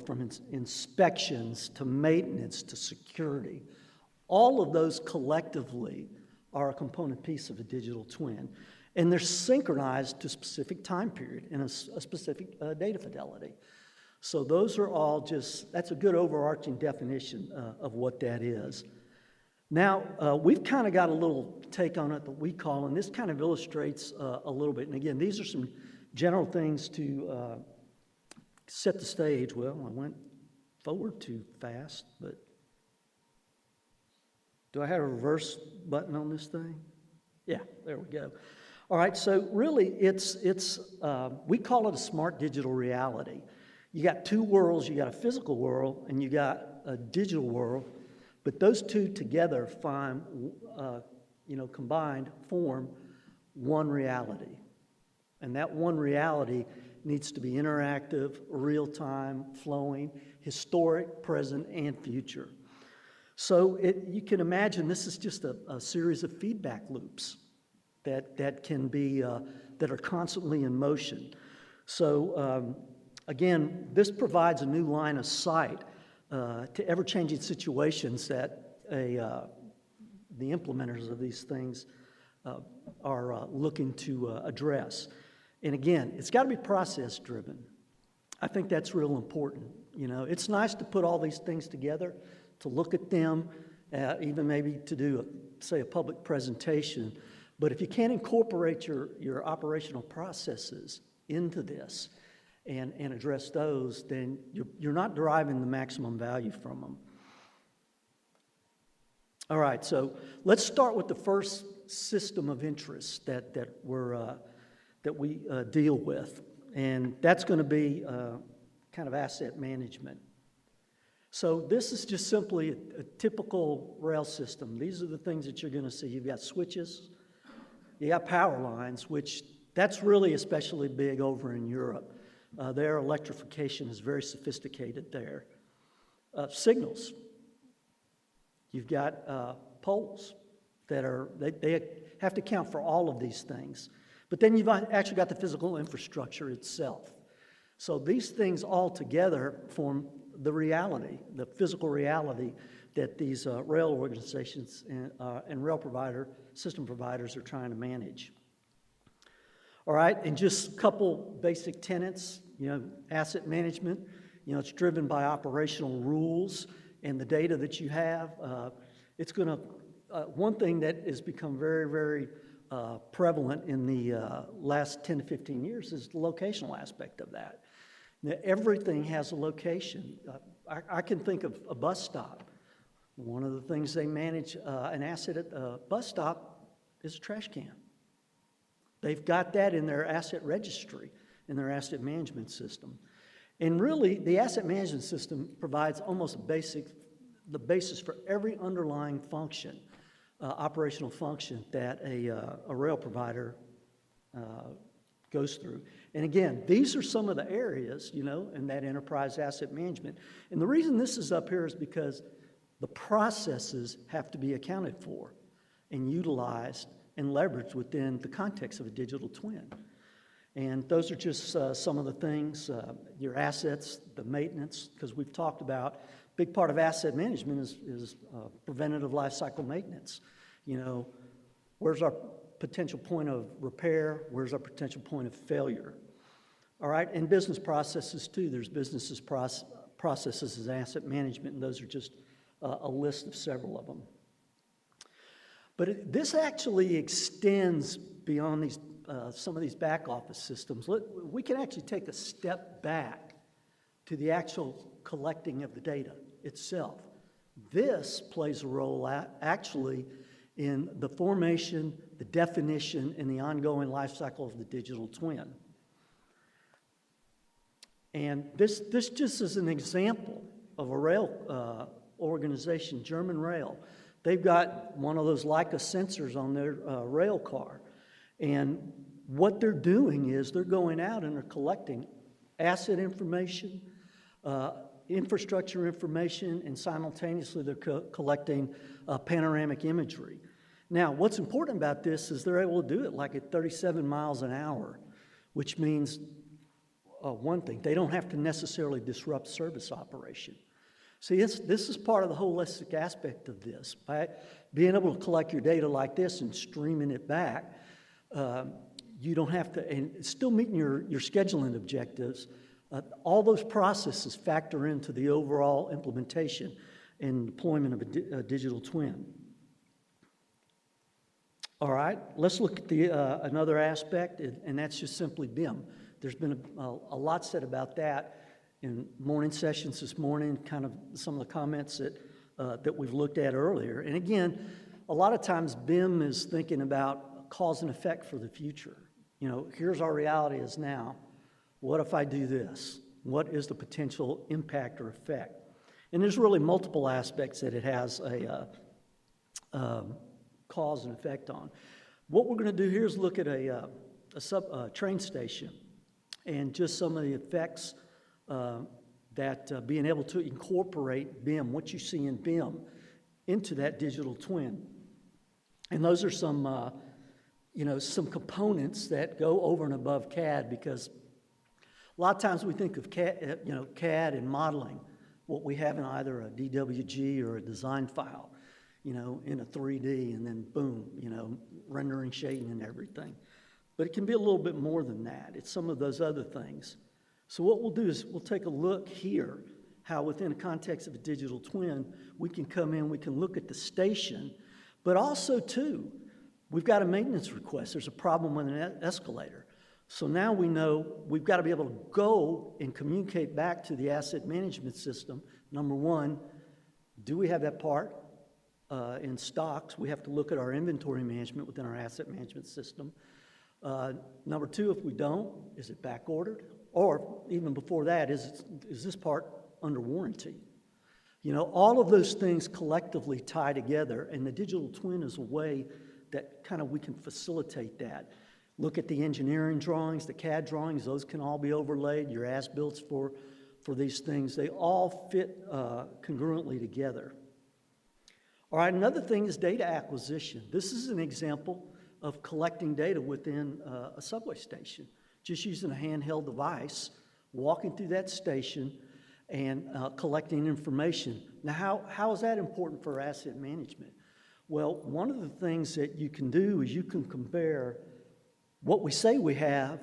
From inspections to maintenance to security. All of those collectively are a component piece of a digital twin. And they're synchronized to a specific time period and a specific data fidelity. So those are all that's a good overarching definition of what that is. Now, we've kind of got a little take on it that we call, and this kind of illustrates a little bit. And again, these are some general things to set the stage. Well, I went forward too fast, but do I have a reverse button on this thing? Yeah, there we go. All right, so really it's we call it a smart digital reality. You got two worlds, you got a physical world and you got a digital world, but those two together combined form one reality. And that one reality needs to be interactive, real-time, flowing, historic, present, and future. So you can imagine this is just a series of feedback loops that can be that are constantly in motion. So again, this provides a new line of sight to ever-changing situations that the implementers of these things are looking to address. And again, it's got to be process-driven. I think that's real important. It's nice to put all these things together, to look at them, even maybe to do, say, a public presentation. But if you can't incorporate your operational processes into this and address those, then you're not deriving the maximum value from them. All right, so let's start with the first system of interest that we deal with, and that's going to be kind of asset management. So this is just simply a typical rail system. These are the things that you're going to see. You've got switches, you got power lines, which that's really especially big over in Europe. Their electrification is very sophisticated there. Signals. You've got poles that they have to account for all of these things. But then you've actually got the physical infrastructure itself. So these things all together form the reality, the physical reality that these rail organizations and rail system providers are trying to manage. All right, and just a couple basic tenets, asset management, it's driven by operational rules and the data that you have. It's going to, one thing that has become very, very prevalent in the last 10 to 15 years is the locational aspect of that. Now, everything has a location. I can think of a bus stop. One of the things they manage an asset at a bus stop is a trash can. They've got that in their asset registry, in their asset management system. And really, the asset management system provides almost the basis for every underlying function, operational function that a rail provider goes through. And again, these are some of the areas, in that enterprise asset management. And the reason this is up here is because the processes have to be accounted for and utilized and leveraged within the context of a digital twin. And those are just some of the things, your assets, the maintenance, because we've talked about, big part of asset management is preventative life cycle maintenance. Where's our potential point of repair? Where's our potential point of failure? All right, and business processes too. There's processes as asset management, and those are just a list of several of them. But this actually extends beyond these some of these back office systems. We can actually take a step back to the actual collecting of the data itself. This plays a role actually in the formation, the definition, and the ongoing life cycle of the digital twin. And this just is an example of a rail organization, German Rail. They've got one of those Leica sensors on their rail car. And what they're doing is they're going out and they're collecting asset information, infrastructure information, and simultaneously they're collecting panoramic imagery. Now, what's important about this is they're able to do it like at 37 miles an hour, which means one thing, they don't have to necessarily disrupt service operation. See, this is part of the holistic aspect of this. By being able to collect your data like this and streaming it back, you don't have to, and still meeting your scheduling objectives. All those processes factor into the overall implementation and deployment of a digital twin. All right, let's look at another aspect, and that's just simply BIM. There's been a lot said about that in morning sessions this morning, kind of some of the comments that we've looked at earlier. And again, a lot of times BIM is thinking about cause and effect for the future. Here's our reality is now. What if I do this? What is the potential impact or effect? And there's really multiple aspects that it has a cause and effect on. What we're going to do here is look at a train station and just some of the effects that being able to incorporate BIM, what you see in BIM, into that digital twin. And those are some, some components that go over and above CAD, because a lot of times we think of CAD and modeling, what we have in either a DWG or a design file, in a 3D, and then boom, rendering, shading, and everything. But it can be a little bit more than that. It's some of those other things. So what we'll do is we'll take a look here, how within the context of a digital twin, we can come in, we can look at the station, but also too, we've got a maintenance request. There's a problem with an escalator. So now we know we've got to be able to go and communicate back to the asset management system. Number one, do we have that part in stocks? We have to look at our inventory management within our asset management system. Number two, if we don't, is it back ordered? Or even before that, is this part under warranty? All of those things collectively tie together, and the digital twin is a way that kind of we can facilitate that. Look at the engineering drawings, the CAD drawings, those can all be overlaid, your as-built for these things. They all fit congruently together. All right, another thing is data acquisition. This is an example of collecting data within a subway station, just using a handheld device, walking through that station and collecting information. Now, how is that important for asset management? Well, one of the things that you can do is you can compare what we say we have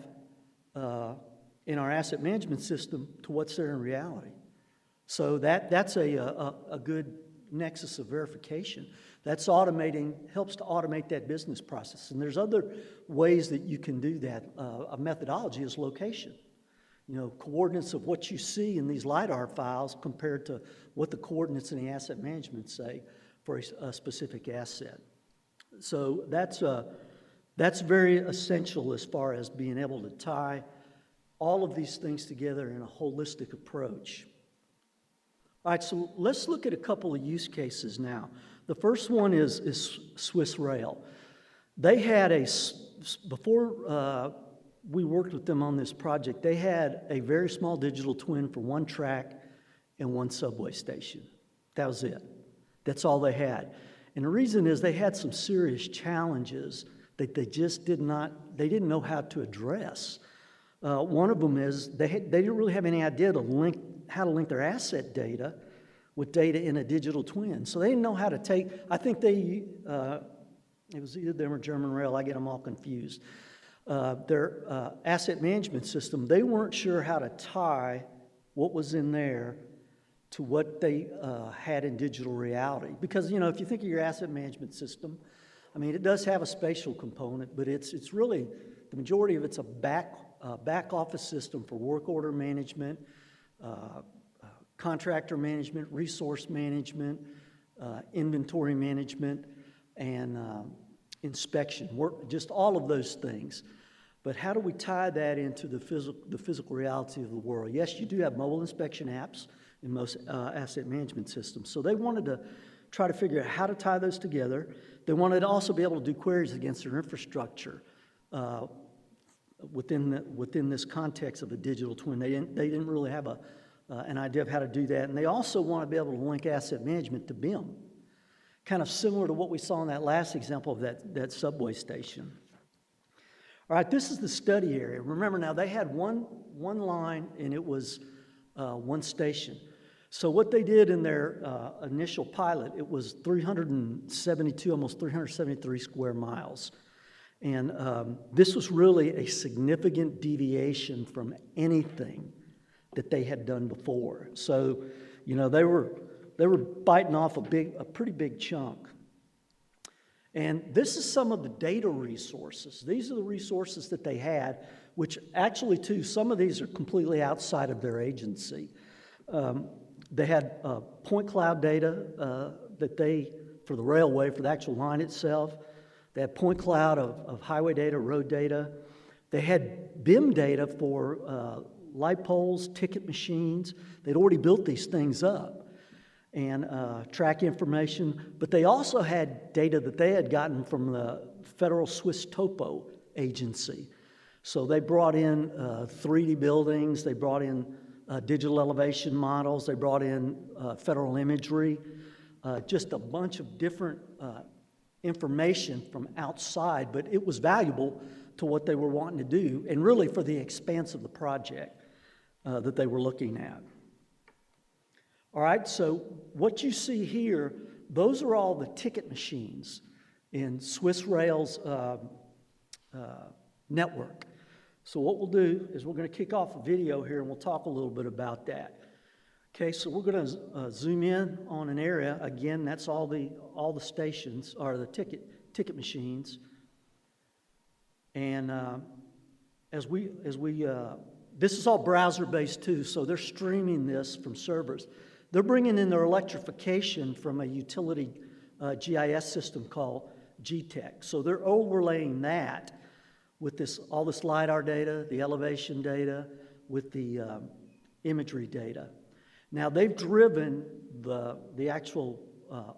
in our asset management system to what's there in reality. So that's a good nexus of verification. That's helps to automate that business process. And there's other ways that you can do that. A methodology is location. You know, coordinates of what you see in these LiDAR files compared to what the coordinates in the asset management say for a specific asset. So that's very essential as far as being able to tie all of these things together in a holistic approach. All right, so let's look at a couple of use cases now. The first one is Swiss Rail. They had before we worked with them on this project, they had a very small digital twin for one track and one subway station. That was it. That's all they had. And the reason is they had some serious challenges that they just didn't know how to address. One of them is they didn't really have any idea how to link their asset data with data in a digital twin. So they didn't know how to take, I think it was either them or German Rail, I get them all confused. Their asset management system, they weren't sure how to tie what was in there to what they had in digital reality. Because, you know, if you think of your asset management system, I mean, it does have a spatial component, but it's really, the majority of it's a back office system for work order management, contractor management, resource management, inventory management, and inspection, just all of those things. But how do we tie that into the physical reality of the world? Yes, you do have mobile inspection apps in most asset management systems. So they wanted to try to figure out how to tie those together. They wanted to also be able to do queries against their infrastructure within this context of a digital twin. They didn't really have an idea of how to do that. And they also want to be able to link asset management to BIM, kind of similar to what we saw in that last example of that subway station. All right, this is the study area. Remember now, they had one line and it was one station. So what they did in their initial pilot, it was 372, almost 373 square miles. And this was really a significant deviation from anything that they had done before. So, you know, they were biting off a pretty big chunk. And this is some of the data resources. These are the resources that they had, which actually, too, some of these are completely outside of their agency. They had point cloud data for the railway, for the actual line itself. They had point cloud of highway data, road data. They had BIM data for light poles, ticket machines. They'd already built these things up and track information. But they also had data that they had gotten from the Federal Swiss Topo Agency. So they brought in 3D buildings. They brought in digital elevation models. They brought in federal imagery, just a bunch of different information from outside, but it was valuable to what they were wanting to do and really for the expanse of the project that they were looking at. All right, so what you see here, those are all the ticket machines in Swiss Rail's network. So what we'll do is we're going to kick off a video here and we'll talk a little bit about that. Okay, so we're going to zoom in on an area. Again, that's all the stations are the ticket machines. And as we this is all browser-based too, so they're streaming this from servers. They're bringing in their electrification from a utility GIS system called GTEC. So they're overlaying that with all this LiDAR data, the elevation data, with the imagery data. Now they've driven the actual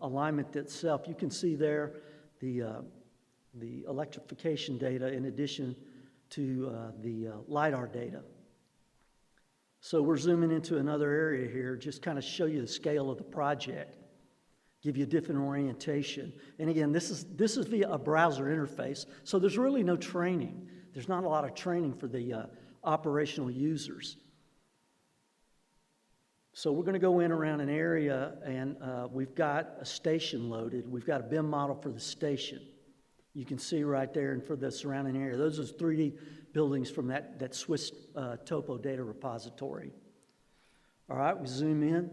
alignment itself. You can see there the the electrification data in addition to the LiDAR data. So we're zooming into another area here, just kind of show you the scale of the project, give you a different orientation. And again, this is via a browser interface, so there's really no training. There's not a lot of training for the operational users. So we're going to go in around an area, and we've got a station loaded. We've got a BIM model for the station. You can see right there, and for the surrounding area. Those are 3D buildings from that Swiss topo data repository. All right, we zoom in.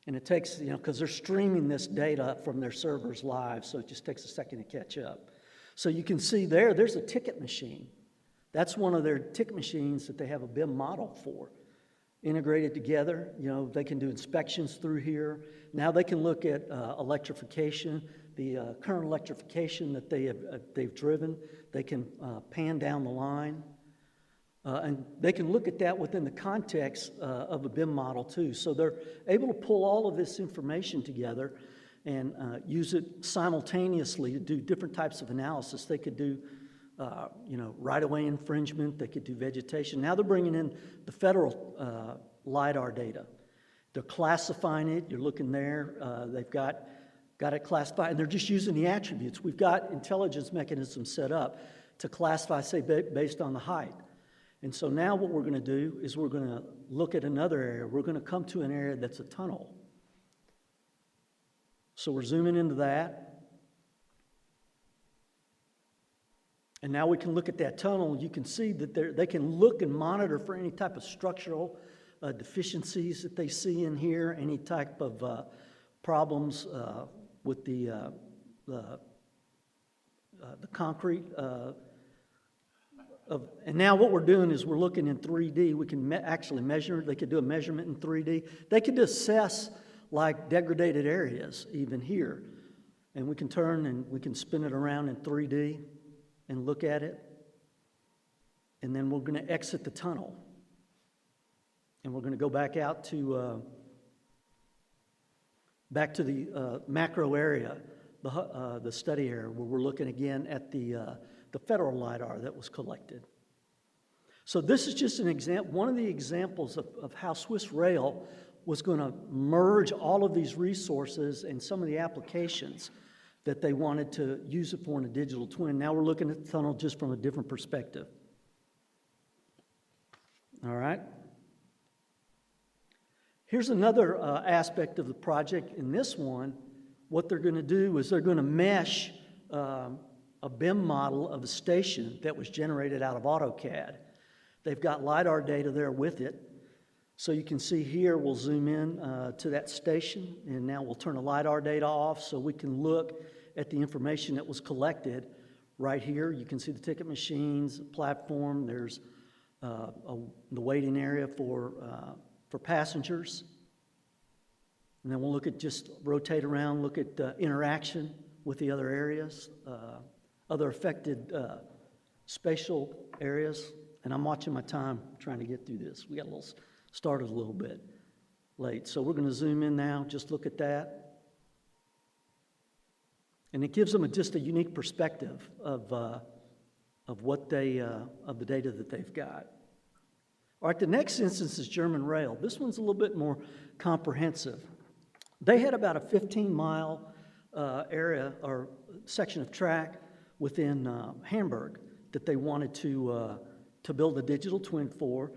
And it takes, because they're streaming this data from their servers live, so it just takes a second to catch up. So you can see there's a ticket machine. That's one of their ticket machines that they have a BIM model for. Integrated together, they can do inspections through here. Now they can look at electrification, the current electrification that they've driven. They can pan down the line. And they can look at that within the context of a BIM model too. So they're able to pull all of this information together and use it simultaneously to do different types of analysis. They could do right-of-way infringement. They could do vegetation. Now they're bringing in the federal LiDAR data. They're classifying it. You're looking there. They've got it classified, and they're just using the attributes. We've got intelligence mechanisms set up to classify, say, based on the height. And so now what we're going to do is we're going to look at another area. We're going to come to an area that's a tunnel. So we're zooming into that. And now we can look at that tunnel. You can see that they can look and monitor for any type of structural deficiencies that they see in here, any type of problems with the concrete. And now what we're doing is we're looking in 3D. We can actually measure. They could do a measurement in 3D. They could assess like degraded areas even here. And we can turn and we can spin it around in 3D and look at it. And then we're going to exit the tunnel. And we're going to go back out to the macro area, the study area, where we're looking again at the federal LiDAR that was collected. So this is just an example, one of the examples of how Swiss Rail was going to merge all of these resources and some of the applications that they wanted to use it for in a digital twin. Now we're looking at the tunnel just from a different perspective. All right. Here's another aspect of the project. In this one, what they're going to do is they're going to mesh a BIM model of a station that was generated out of AutoCAD. They've got LiDAR data there with it. So you can see here, we'll zoom in to that station, and now we'll turn the LiDAR data off so we can look at the information that was collected right here. You can see the ticket machines, the platform. There's the waiting area for passengers. And then we'll look at just rotate around, look at interaction with the other areas, other affected spatial areas. And I'm watching my time trying to get through this. We got started a little bit late. So we're going to zoom in now, just look at that. And it gives them just a unique perspective of what of the data that they've got. All right, the next instance is German Rail. This one's a little bit more comprehensive. They had about a 15-mile area or section of track within Hamburg that they wanted to build a digital twin for.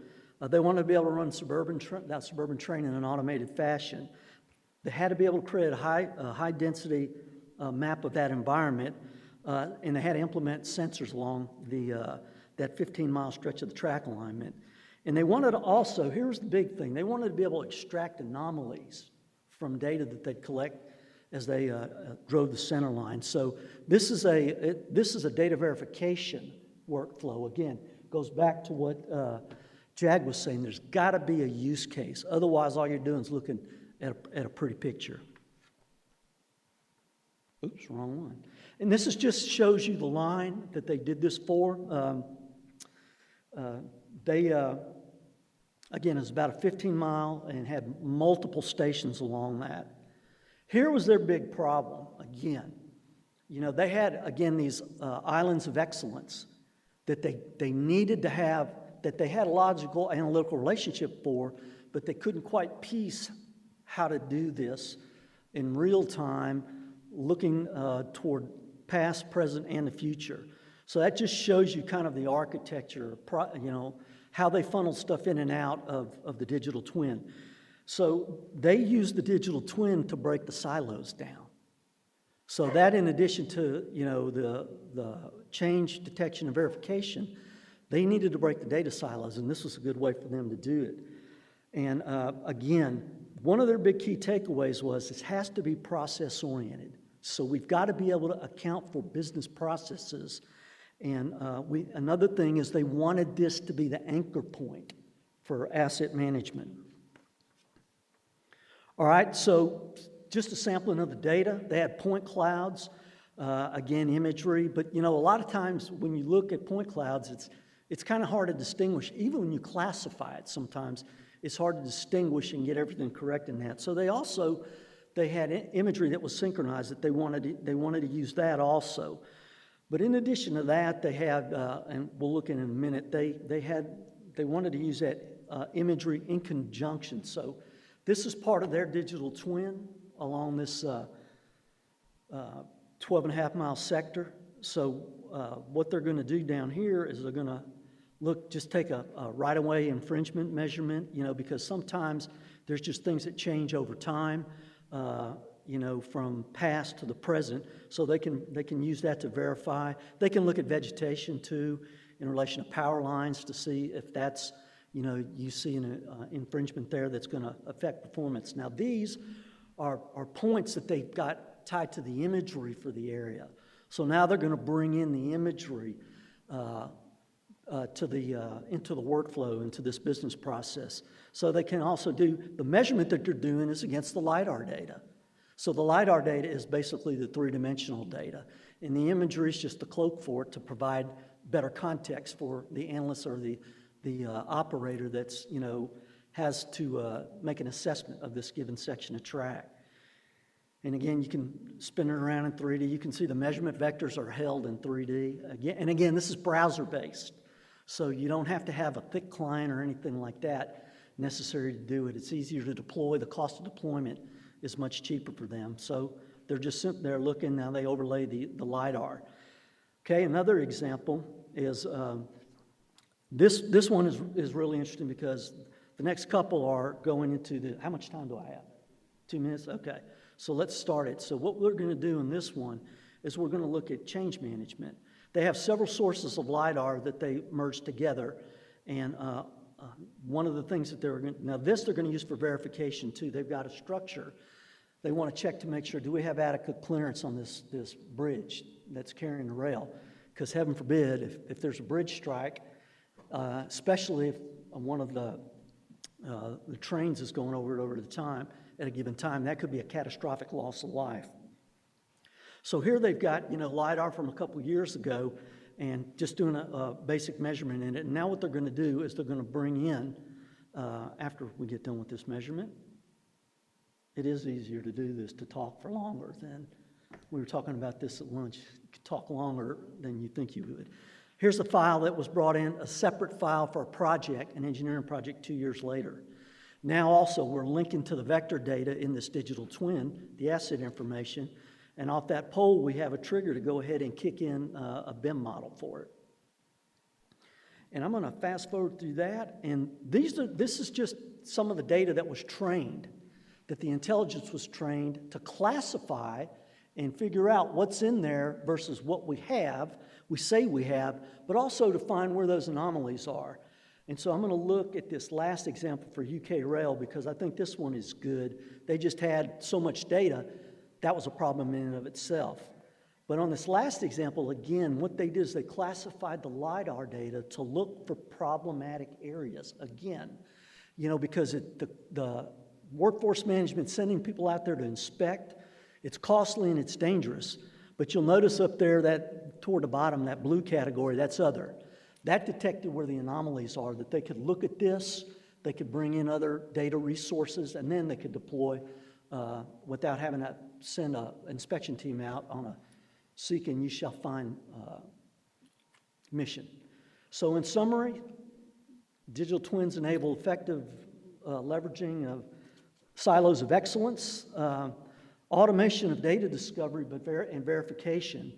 They wanted to be able to run that suburban train in an automated fashion. They had to be able to create a high-density map of that environment, and they had to implement sensors along that 15-mile stretch of the track alignment. And they wanted to also, here's the big thing, they wanted to be able to extract anomalies from data that they'd collect as they drove the center line. So this is a data verification workflow. Again, goes back to what Jag was saying. There's got to be a use case. Otherwise, all you're doing is looking at a pretty picture. Oops, wrong one. And this just shows you the line that they did this for. Again, it's about a 15-mile and had multiple stations along that. Here was their big problem, again. You know, they had, again, these islands of excellence that they needed to have, that they had a logical analytical relationship for, but they couldn't quite piece how to do this in real time, looking toward past, present, and the future. So that just shows you kind of the architecture, you know, how they funnel stuff in and out of the digital twin. So they use the digital twin to break the silos down. So that, in addition to, you know, the change detection and verification, they needed to break the data silos, and this was a good way for them to do it. And again, one of their big key takeaways was this has to be process-oriented. So we've got to be able to account for business processes. And another thing is they wanted this to be the anchor point for asset management. All right, so just a sampling of the data. They had point clouds, again, imagery. But, you know, a lot of times when you look at point clouds, it's kind of hard to distinguish. Even when you classify it sometimes, it's hard to distinguish and get everything correct in that. So they had imagery that was synchronized that they wanted to use that also. But in addition to that, they had, and we'll look in a minute, they wanted to use that imagery in conjunction. So this is part of their digital twin along this 12.5 mile sector. So what they're going to do down here is they're going to just take a right-of-way infringement measurement, you know, because sometimes there's just things that change over time, you know, from past to the present. So they can use that to verify. They can look at vegetation too in relation to power lines to see if that's, you know, you see an infringement there that's going to affect performance. Now these are points that they've got tied to the imagery for the area. So now they're going to bring in the imagery into the workflow, into this business process. So they can also do, the measurement that they're doing is against the LiDAR data. So the LiDAR data is basically the three-dimensional data. And the imagery is just the cloak for it to provide better context for the analyst or the operator that's, you know, has to make an assessment of this given section of track. And again, you can spin it around in 3D. You can see the measurement vectors are held in 3D. Again, this is browser-based. So you don't have to have a thick client or anything like that necessary to do it. It's easier to deploy. The cost of deployment is much cheaper for them. So they're looking, now they overlay the LiDAR. Okay, another example is this one is really interesting because the next couple are going into how much time do I have? 2 minutes? Okay. So let's start it. So what we're going to do in this one is we're going to look at change management. They have several sources of LiDAR that they merge together, and one of the things that they're going to use for verification too. They've got a structure. They want to check to make sure, do we have adequate clearance on this bridge that's carrying the rail? Because heaven forbid, if there's a bridge strike, especially if one of the trains is going over the time, at a given time, that could be a catastrophic loss of life. So here they've got, you know, LiDAR from a couple years ago and just doing a basic measurement in it. And now what they're going to do is they're going to bring in, after we get done with this measurement, it is easier to do this, to talk for longer than, we were talking about this at lunch, you could talk longer than you think you would. Here's a file that was brought in, a separate file for a project, an engineering project 2 years later. Now also we're linking to the vector data in this digital twin, the asset information, and off that pole we have a trigger to go ahead and kick in a BIM model for it. And I'm going to fast forward through that, and this is just some of the data that was trained, that the intelligence was trained to classify and figure out what's in there versus what we say we have, but also to find where those anomalies are. And so I'm going to look at this last example for UK Rail because I think this one is good. They just had so much data, that was a problem in and of itself. But on this last example, again, what they did is they classified the LiDAR data to look for problematic areas. Again, you know, because the workforce management, sending people out there to inspect, it's costly and it's dangerous. But you'll notice up there that toward the bottom, that blue category, that's other. That detected where the anomalies are, that they could look at this, they could bring in other data resources, and then they could deploy without having to send an inspection team out on a seek and you shall find mission. So in summary, digital twins enable effective leveraging of silos of excellence, automation of data discovery and verification,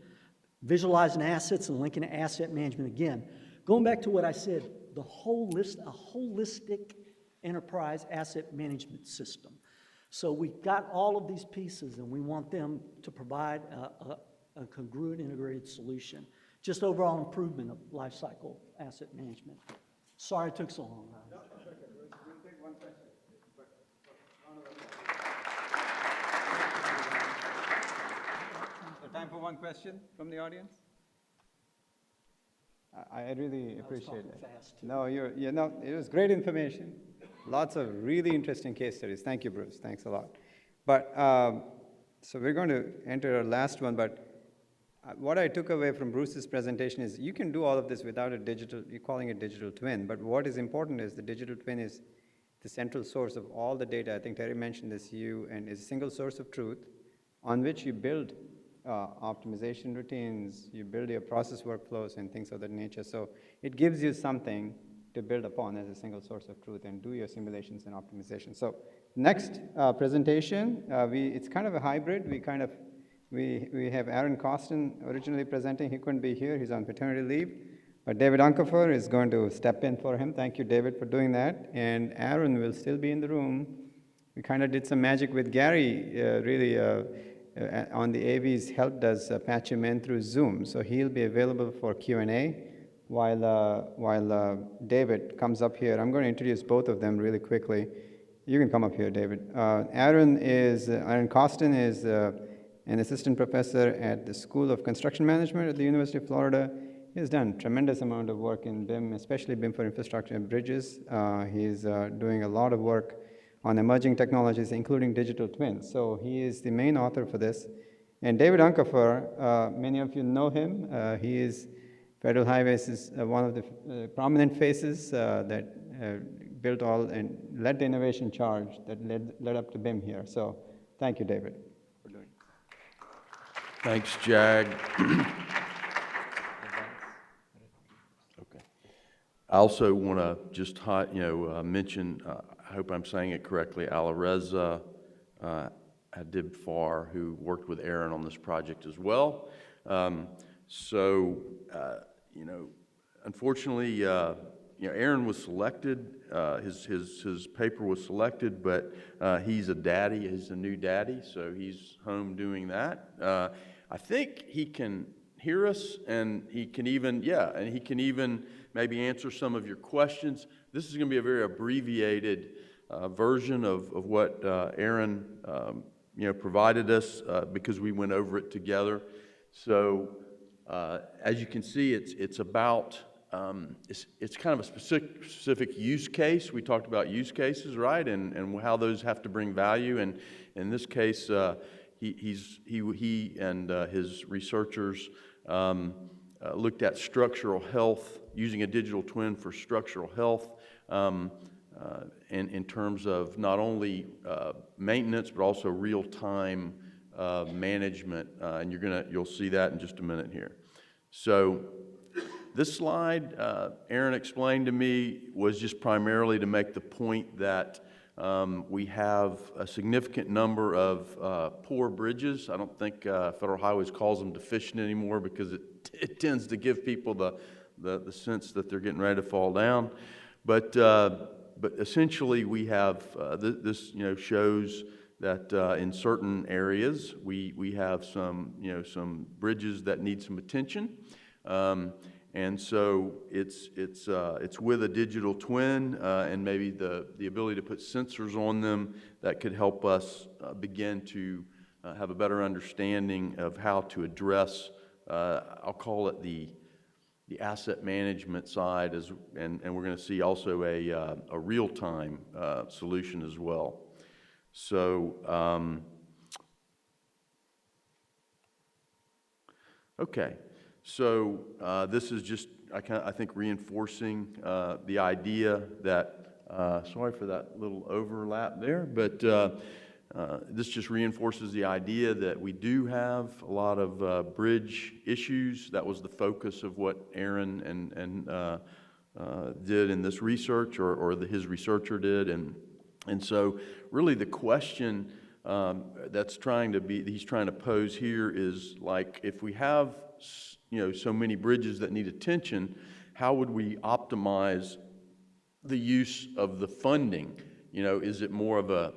visualizing assets and linking to asset management. Again, going back to what I said, a holistic enterprise asset management system. So we've got all of these pieces and we want them to provide a congruent integrated solution. Just overall improvement of life cycle asset management. Sorry it took so long. No, that's okay. We'll take one question. So time for one question from the audience? I really appreciate it. Fast, too. No, it was great information. Lots of really interesting case studies. Thank you, Bruce. Thanks a lot. But, so we're going to enter our last one, but what I took away from Bruce's presentation is you can do all of this without you're calling it digital twin, but what is important is the digital twin is the central source of all the data. I think Terry mentioned this, and is a single source of truth on which you build optimization routines, you build your process workflows and things of that nature. So it gives you something to build upon as a single source of truth and do your simulations and optimization. So next presentation, it's kind of a hybrid. We have Aaron Costin originally presenting. He couldn't be here. He's on paternity leave. But David Unkefer is going to step in for him. Thank you, David, for doing that. And Aaron will still be in the room. We kind of did some magic with Gary, really, on the AVs, helped us patch him in through Zoom. So he'll be available for Q&A while David comes up here. I'm going to introduce both of them really quickly. You can come up here, David. Aaron Costin is an assistant professor at the School of Construction Management at the University of Florida. He has done a tremendous amount of work in BIM, especially BIM for infrastructure and bridges. He's doing a lot of work on emerging technologies, including digital twins. So he is the main author for this. And David Unkefer, many of you know him. He is Federal Highways is one of the prominent faces that built all and led the innovation charge that led up to BIM here. So thank you, David, for doing it. Thanks, Jag. Okay. I also want to just mention, I hope I'm saying it correctly, Alireza Adibfar, who worked with Aaron on this project as well. Unfortunately, Aaron was selected. His paper was selected, but he's a daddy. He's a new daddy, so he's home doing that. I think he can hear us, and he can even maybe answer some of your questions. This is going to be a very abbreviated version of what Aaron provided us because we went over it together. So as you can see, it's about it's kind of a specific use case. We talked about use cases, right, and how those have to bring value. And in this case, he and his researchers looked at structural health, using a digital twin for structural health, in terms of not only maintenance but also real-time management, and you'll see that in just a minute here. So this slide, Aaron explained to me, was just primarily to make the point that we have a significant number of poor bridges. I don't think Federal Highways calls them deficient anymore because it tends to give people the sense that they're getting ready to fall down. But essentially, we have this shows that in certain areas we have some bridges that need some attention, and so it's with a digital twin and maybe the ability to put sensors on them that could help us begin to have a better understanding of how to address I'll call it the asset management side, and we're going to see also a real-time solution as well. So, okay. So this is just, I think, reinforcing the idea that, sorry for that little overlap there, but This just reinforces the idea that we do have a lot of bridge issues. That was the focus of what Aaron did in this research, or his researcher did, and so really the question he's trying to pose here is, like, if we have so many bridges that need attention, how would we optimize the use of the funding? Is it more of a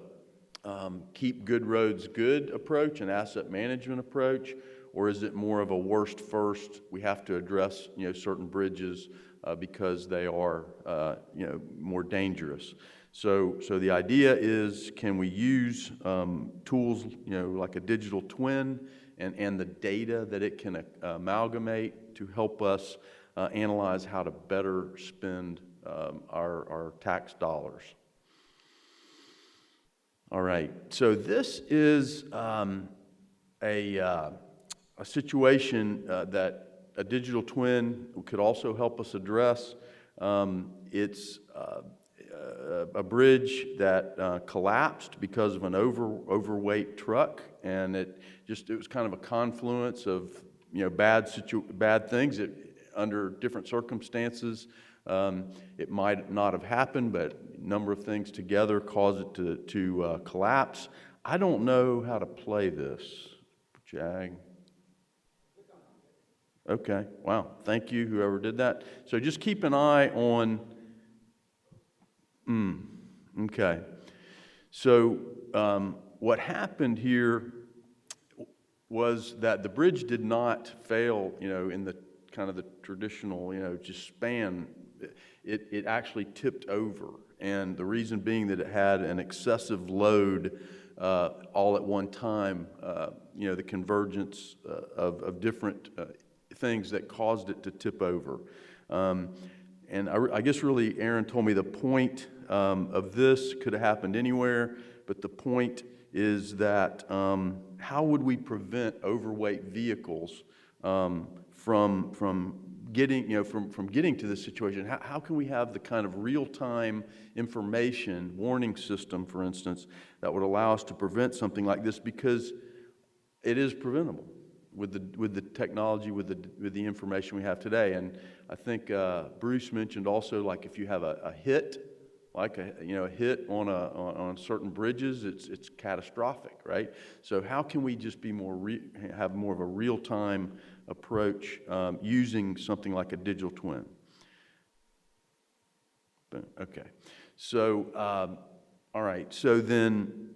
keep good roads good approach, an asset management approach, or is it more of a worst first, we have to address certain bridges because they are more dangerous? So the idea is, can we use tools like a digital twin and the data that it can amalgamate to help us analyze how to better spend our tax dollars? All right, so this is a situation that a digital twin could also help us address. It's a bridge that collapsed because of an overweight truck, and it was kind of a confluence of bad things. Under different circumstances, it might not have happened, but a number of things together caused it to collapse. I don't know how to play this, Jag. Okay, wow, thank you, whoever did that. So just keep an eye on, okay. So what happened here was that the bridge did not fail, in the kind of the traditional, just span. It actually tipped over, and the reason being that it had an excessive load all at one time, the convergence of different things that caused it to tip over. And I guess really Aaron told me the point of this could have happened anywhere, but the point is that how would we prevent overweight vehicles from getting, from getting to this situation? How can we have the kind of real-time information, warning system, for instance, that would allow us to prevent something like this, because it is preventable with the technology, with the information we have today. And I think Bruce mentioned also, like, if you have a hit, like a hit on certain bridges, it's catastrophic, right? So how can we just be have more of a real-time approach using something like a digital twin? Okay, so all right, so then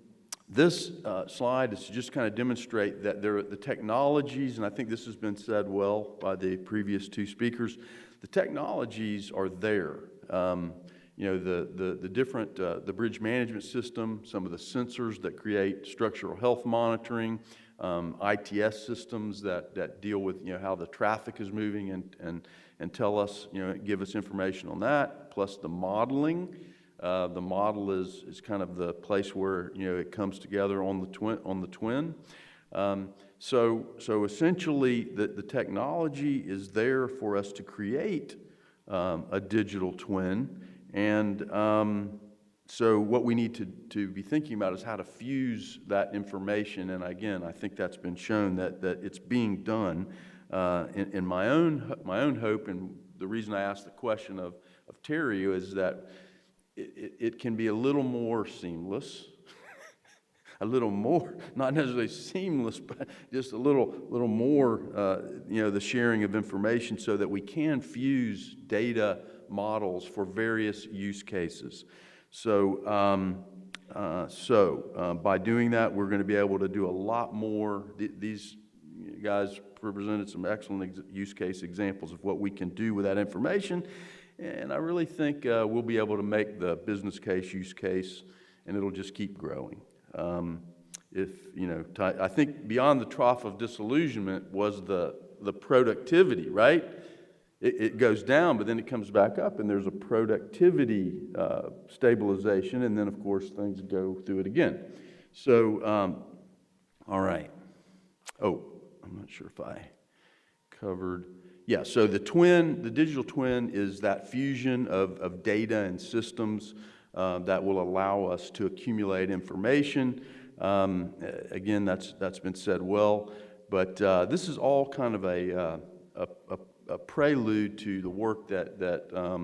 this slide is to just kind of demonstrate that the technologies, and I think this has been said well by the previous two speakers, the technologies are there. The different, the bridge management system, some of the sensors that create structural health monitoring, ITS systems that deal with, how the traffic is moving and tell us, give us information on that, plus the modeling. The model is kind of the place where, it comes together on the twin. So essentially the technology is there for us to create a digital twin. And so what we need to be thinking about is how to fuse that information. And again, I think that's been shown that it's being done. In my own hope, and the reason I asked the question of Terry is that it can be a little more seamless, a little more, not necessarily seamless, but just a little more, the sharing of information, so that we can fuse data models for various use cases. So by doing that, we're going to be able to do a lot more. These guys presented some excellent use case examples of what we can do with that information, and I really think we'll be able to make the business case, use case, and it'll just keep growing. I think beyond the trough of disillusionment was the productivity, right? It goes down, but then it comes back up, and there's a productivity stabilization, and then, of course, things go through it again. So, all right. Oh, I'm not sure if I covered. Yeah, so the digital twin is that fusion of data and systems that will allow us to accumulate information Again, that's been said well, but this is all kind of a prelude to the work that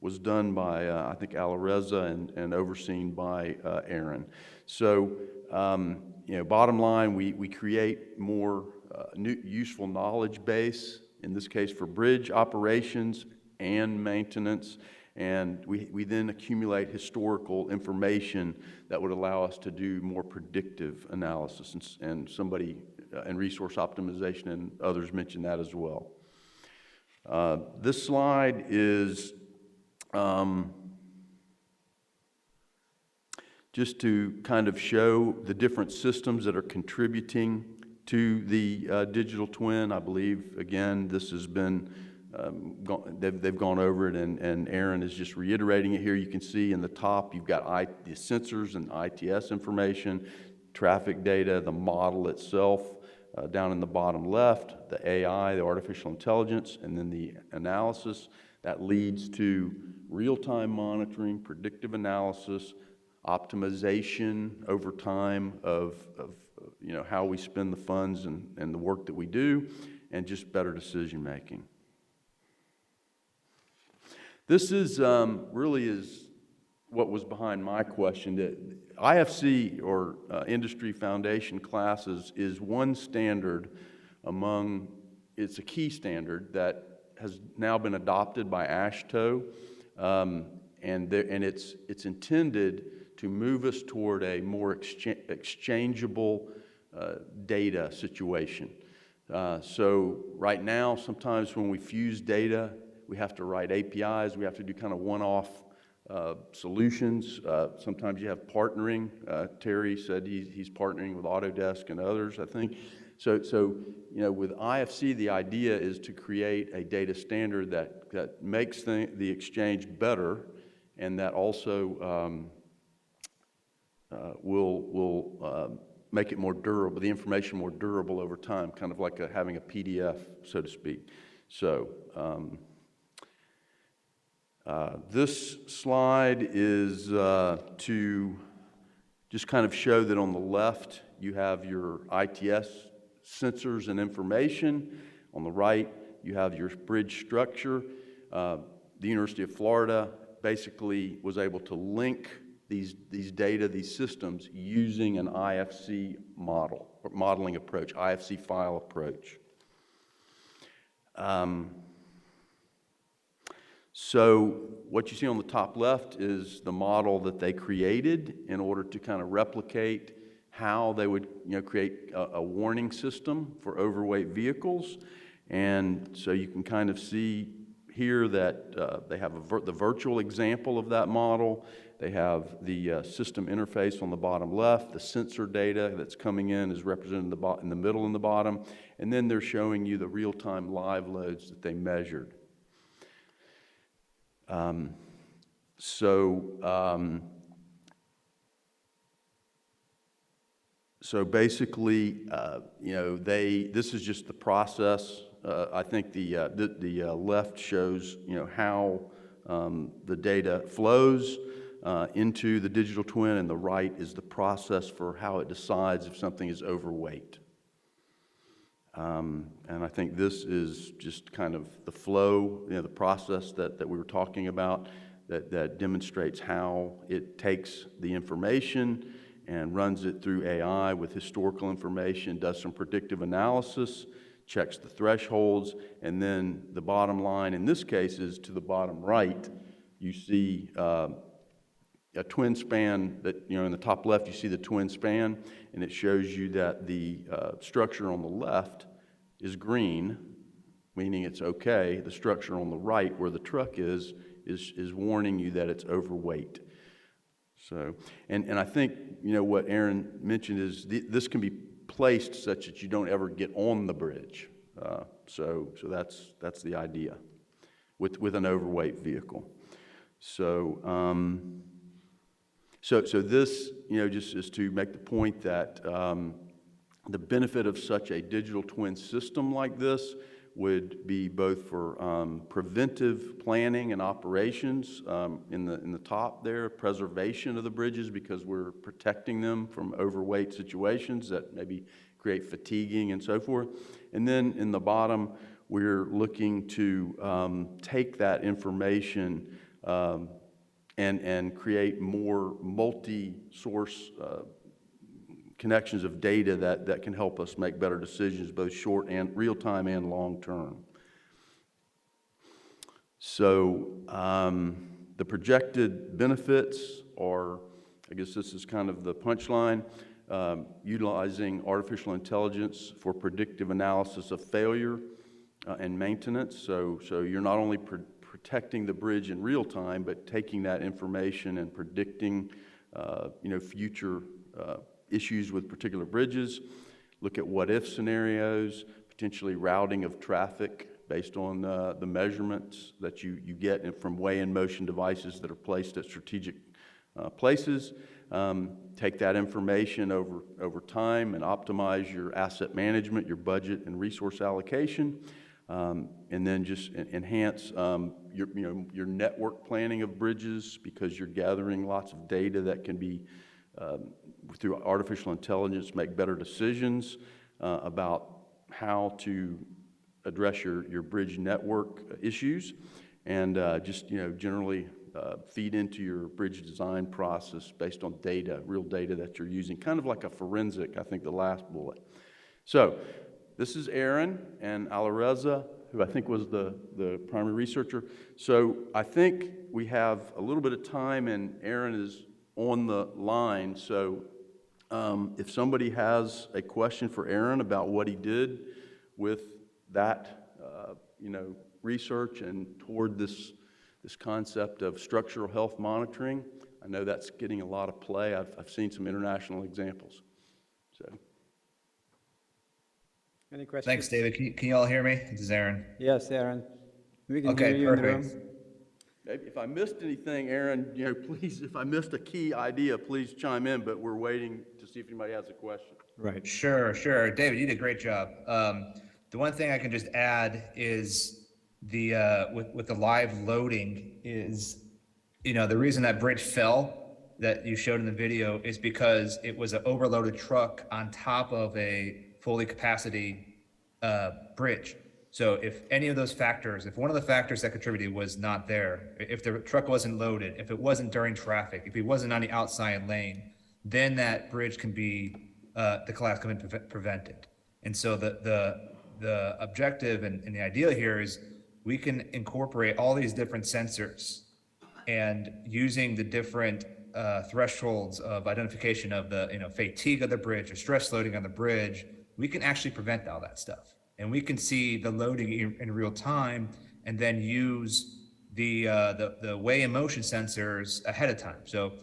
was done by, I think, Alireza and overseen by Aaron. So, bottom line, we create more useful knowledge base, in this case for bridge operations and maintenance, and we then accumulate historical information that would allow us to do more predictive analysis, and resource optimization, and others mentioned that as well. This slide is just to kind of show the different systems that are contributing to the digital twin. I believe, again, this has been, they've gone over it, and Aaron is just reiterating it here. You can see in the top, you've got the sensors and ITS information, traffic data, the model itself. Down in the bottom left, the AI, the artificial intelligence, and then the analysis that leads to real-time monitoring, predictive analysis, optimization over time of how we spend the funds and the work that we do, and just better decision making. This is really is what was behind my question. That IFC, or Industry Foundation classes, is one standard among, it's a key standard that has now been adopted by AASHTO, and it's intended to move us toward a more exchangeable data situation. So right now, sometimes when we fuse data, we have to write APIs, we have to do kind of one-off solutions. Sometimes you have partnering. Terry said he's partnering with Autodesk and others, I think. So with IFC, the idea is to create a data standard that makes the exchange better, and that also will make it more durable, the information more durable over time, kind of like having a PDF, so to speak. So this slide is to just kind of show that on the left you have your ITS sensors and information. On the right you have your bridge structure. The University of Florida basically was able to link these data, these systems, using an IFC model, or modeling approach, IFC file approach. So what you see on the top left is the model that they created in order to kind of replicate how they would create a warning system for overweight vehicles. And so you can kind of see here that they have the virtual example of that model. They have the system interface on the bottom left. The sensor data that's coming in is represented in the middle and the bottom. And then they're showing you the real-time live loads that they measured. So basically, this is just the process. I think the left shows, how the data flows into the digital twin, and the right is the process for how it decides if something is overweight. And I think this is just kind of the flow, the process that we were talking about, that demonstrates how it takes the information and runs it through AI with historical information, does some predictive analysis, checks the thresholds, and then the bottom line in this case is to the bottom right. You see a twin span that, in the top left you see the twin span, and it shows you that the structure on the left is green, meaning it's okay. The structure on the right, where the truck is warning you that it's overweight. So, and I think, what Aaron mentioned is this can be placed such that you don't ever get on the bridge. So that's the idea with an overweight vehicle. So this, just is to make the point that the benefit of such a digital twin system like this would be both for preventive planning and operations in the top there, preservation of the bridges because we're protecting them from overweight situations that maybe create fatiguing and so forth. And then in the bottom, we're looking to take that information and create more multi-source connections of data that can help us make better decisions, both short and real-time and long-term. So the projected benefits are, I guess this is kind of the punchline, utilizing artificial intelligence for predictive analysis of failure and maintenance. So you're not only protecting the bridge in real time, but taking that information and predicting future issues with particular bridges, look at what-if scenarios, potentially routing of traffic based on the measurements that you get from weigh-in-motion devices that are placed at strategic places. Take that information over time and optimize your asset management, your budget and resource allocation, and then just enhance your network planning of bridges because you're gathering lots of data that can be through artificial intelligence, make better decisions about how to address your bridge network issues, and just generally feed into your bridge design process based on data, real data that you're using, kind of like a forensic, I think the last bullet. So this is Aaron and Alareza, who I think was the primary researcher. So I think we have a little bit of time, and Aaron is on the line. So if somebody has a question for Aaron about what he did with that, research and toward this concept of structural health monitoring, I know that's getting a lot of play. I've seen some international examples. So, any questions? Thanks, David. Can you all hear me? This is Aaron. Yes, Aaron. We can Okay, hear you in the room. perfect. if I missed anything, Aaron, please, if I missed a key idea, please chime in, but we're waiting to see if anybody has a question. Right. Sure. David, you did a great job. The one thing I can just add is with the live loading is, the reason that bridge fell that you showed in the video is because it was an overloaded truck on top of a fully capacity bridge. So if any of those factors, if one of the factors that contributed was not there, if the truck wasn't loaded, if it wasn't during traffic, if he wasn't on the outside lane, then that bridge can be, the collapse can be prevented. And so the objective and the idea here is we can incorporate all these different sensors and using the different thresholds of identification of the fatigue of the bridge or stress loading on the bridge, we can actually prevent all that stuff. And we can see the loading in real time and then use the weigh and motion sensors ahead of time. So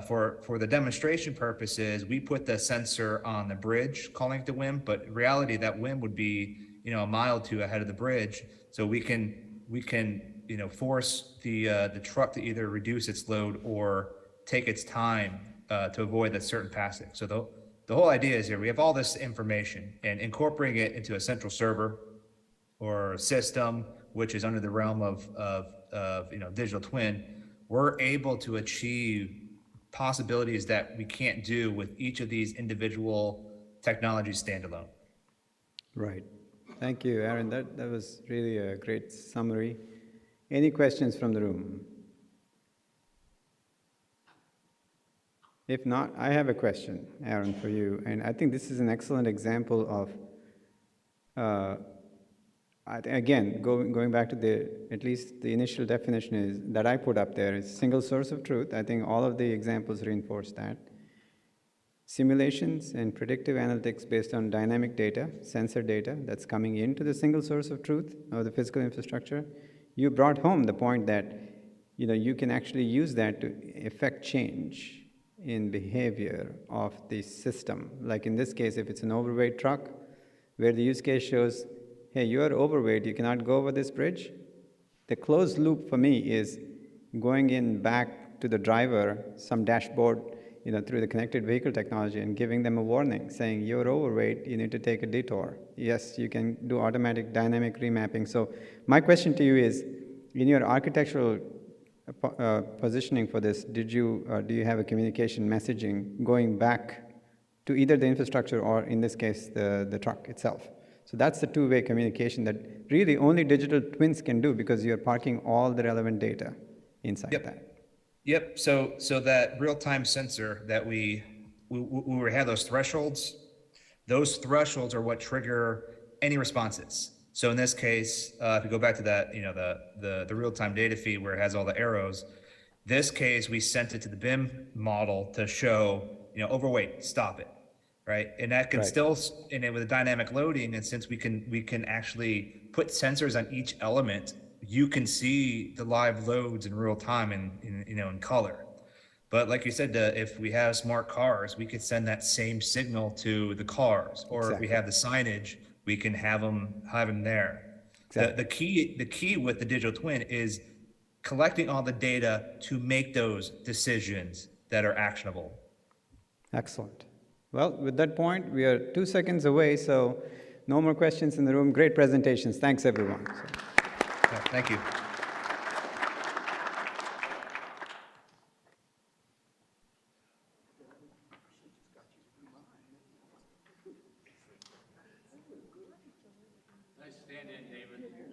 for the demonstration purposes, we put the sensor on the bridge calling it the WIM, but in reality that WIM would be a mile or two ahead of the bridge. So we can force the truck to either reduce its load or take its time to avoid that certain passing. So the whole idea is here, we have all this information and incorporating it into a central server or system, which is under the realm of digital twin, we're able to achieve possibilities that we can't do with each of these individual technologies standalone. Right. Thank you, Aaron. That was really a great summary. Any questions from the room? If not, I have a question, Aaron, for you. And I think this is an excellent example of, again, going back to at least the initial definition is that I put up there is single source of truth. I think all of the examples reinforce that. Simulations and predictive analytics based on dynamic data, sensor data that's coming into the single source of truth of the physical infrastructure. You brought home the point that you can actually use that to effect change in behavior of the system. Like in this case, if it's an overweight truck, where the use case shows, hey, you are overweight, you cannot go over this bridge. The closed loop for me is going in back to the driver, some dashboard through the connected vehicle technology and giving them a warning saying you're overweight, you need to take a detour. Yes, you can do automatic dynamic remapping. So my question to you is, in your architectural positioning for this, do you have a communication messaging going back to either the infrastructure or, in this case, the truck itself? So that's the two-way communication that really only digital twins can do, because you're parking all the relevant data inside that. Yep. So that real-time sensor that we have those thresholds are what trigger any responses. So in this case, if you go back to that, the real-time data feed where it has all the arrows, this case, we sent it to the BIM model to show, overweight, stop it, right? And that can still, and then with the dynamic loading, and since we can actually put sensors on each element, you can see the live loads in real time in color. But like you said, if we have smart cars, we could send that same signal to the cars, or if we have the signage, we can have them there. Exactly. The key with the digital twin is collecting all the data to make those decisions that are actionable. Excellent. Well, with that point, we are 2 seconds away, so no more questions in the room. Great presentations. Thanks, everyone. Thank you. Nice stand in, David.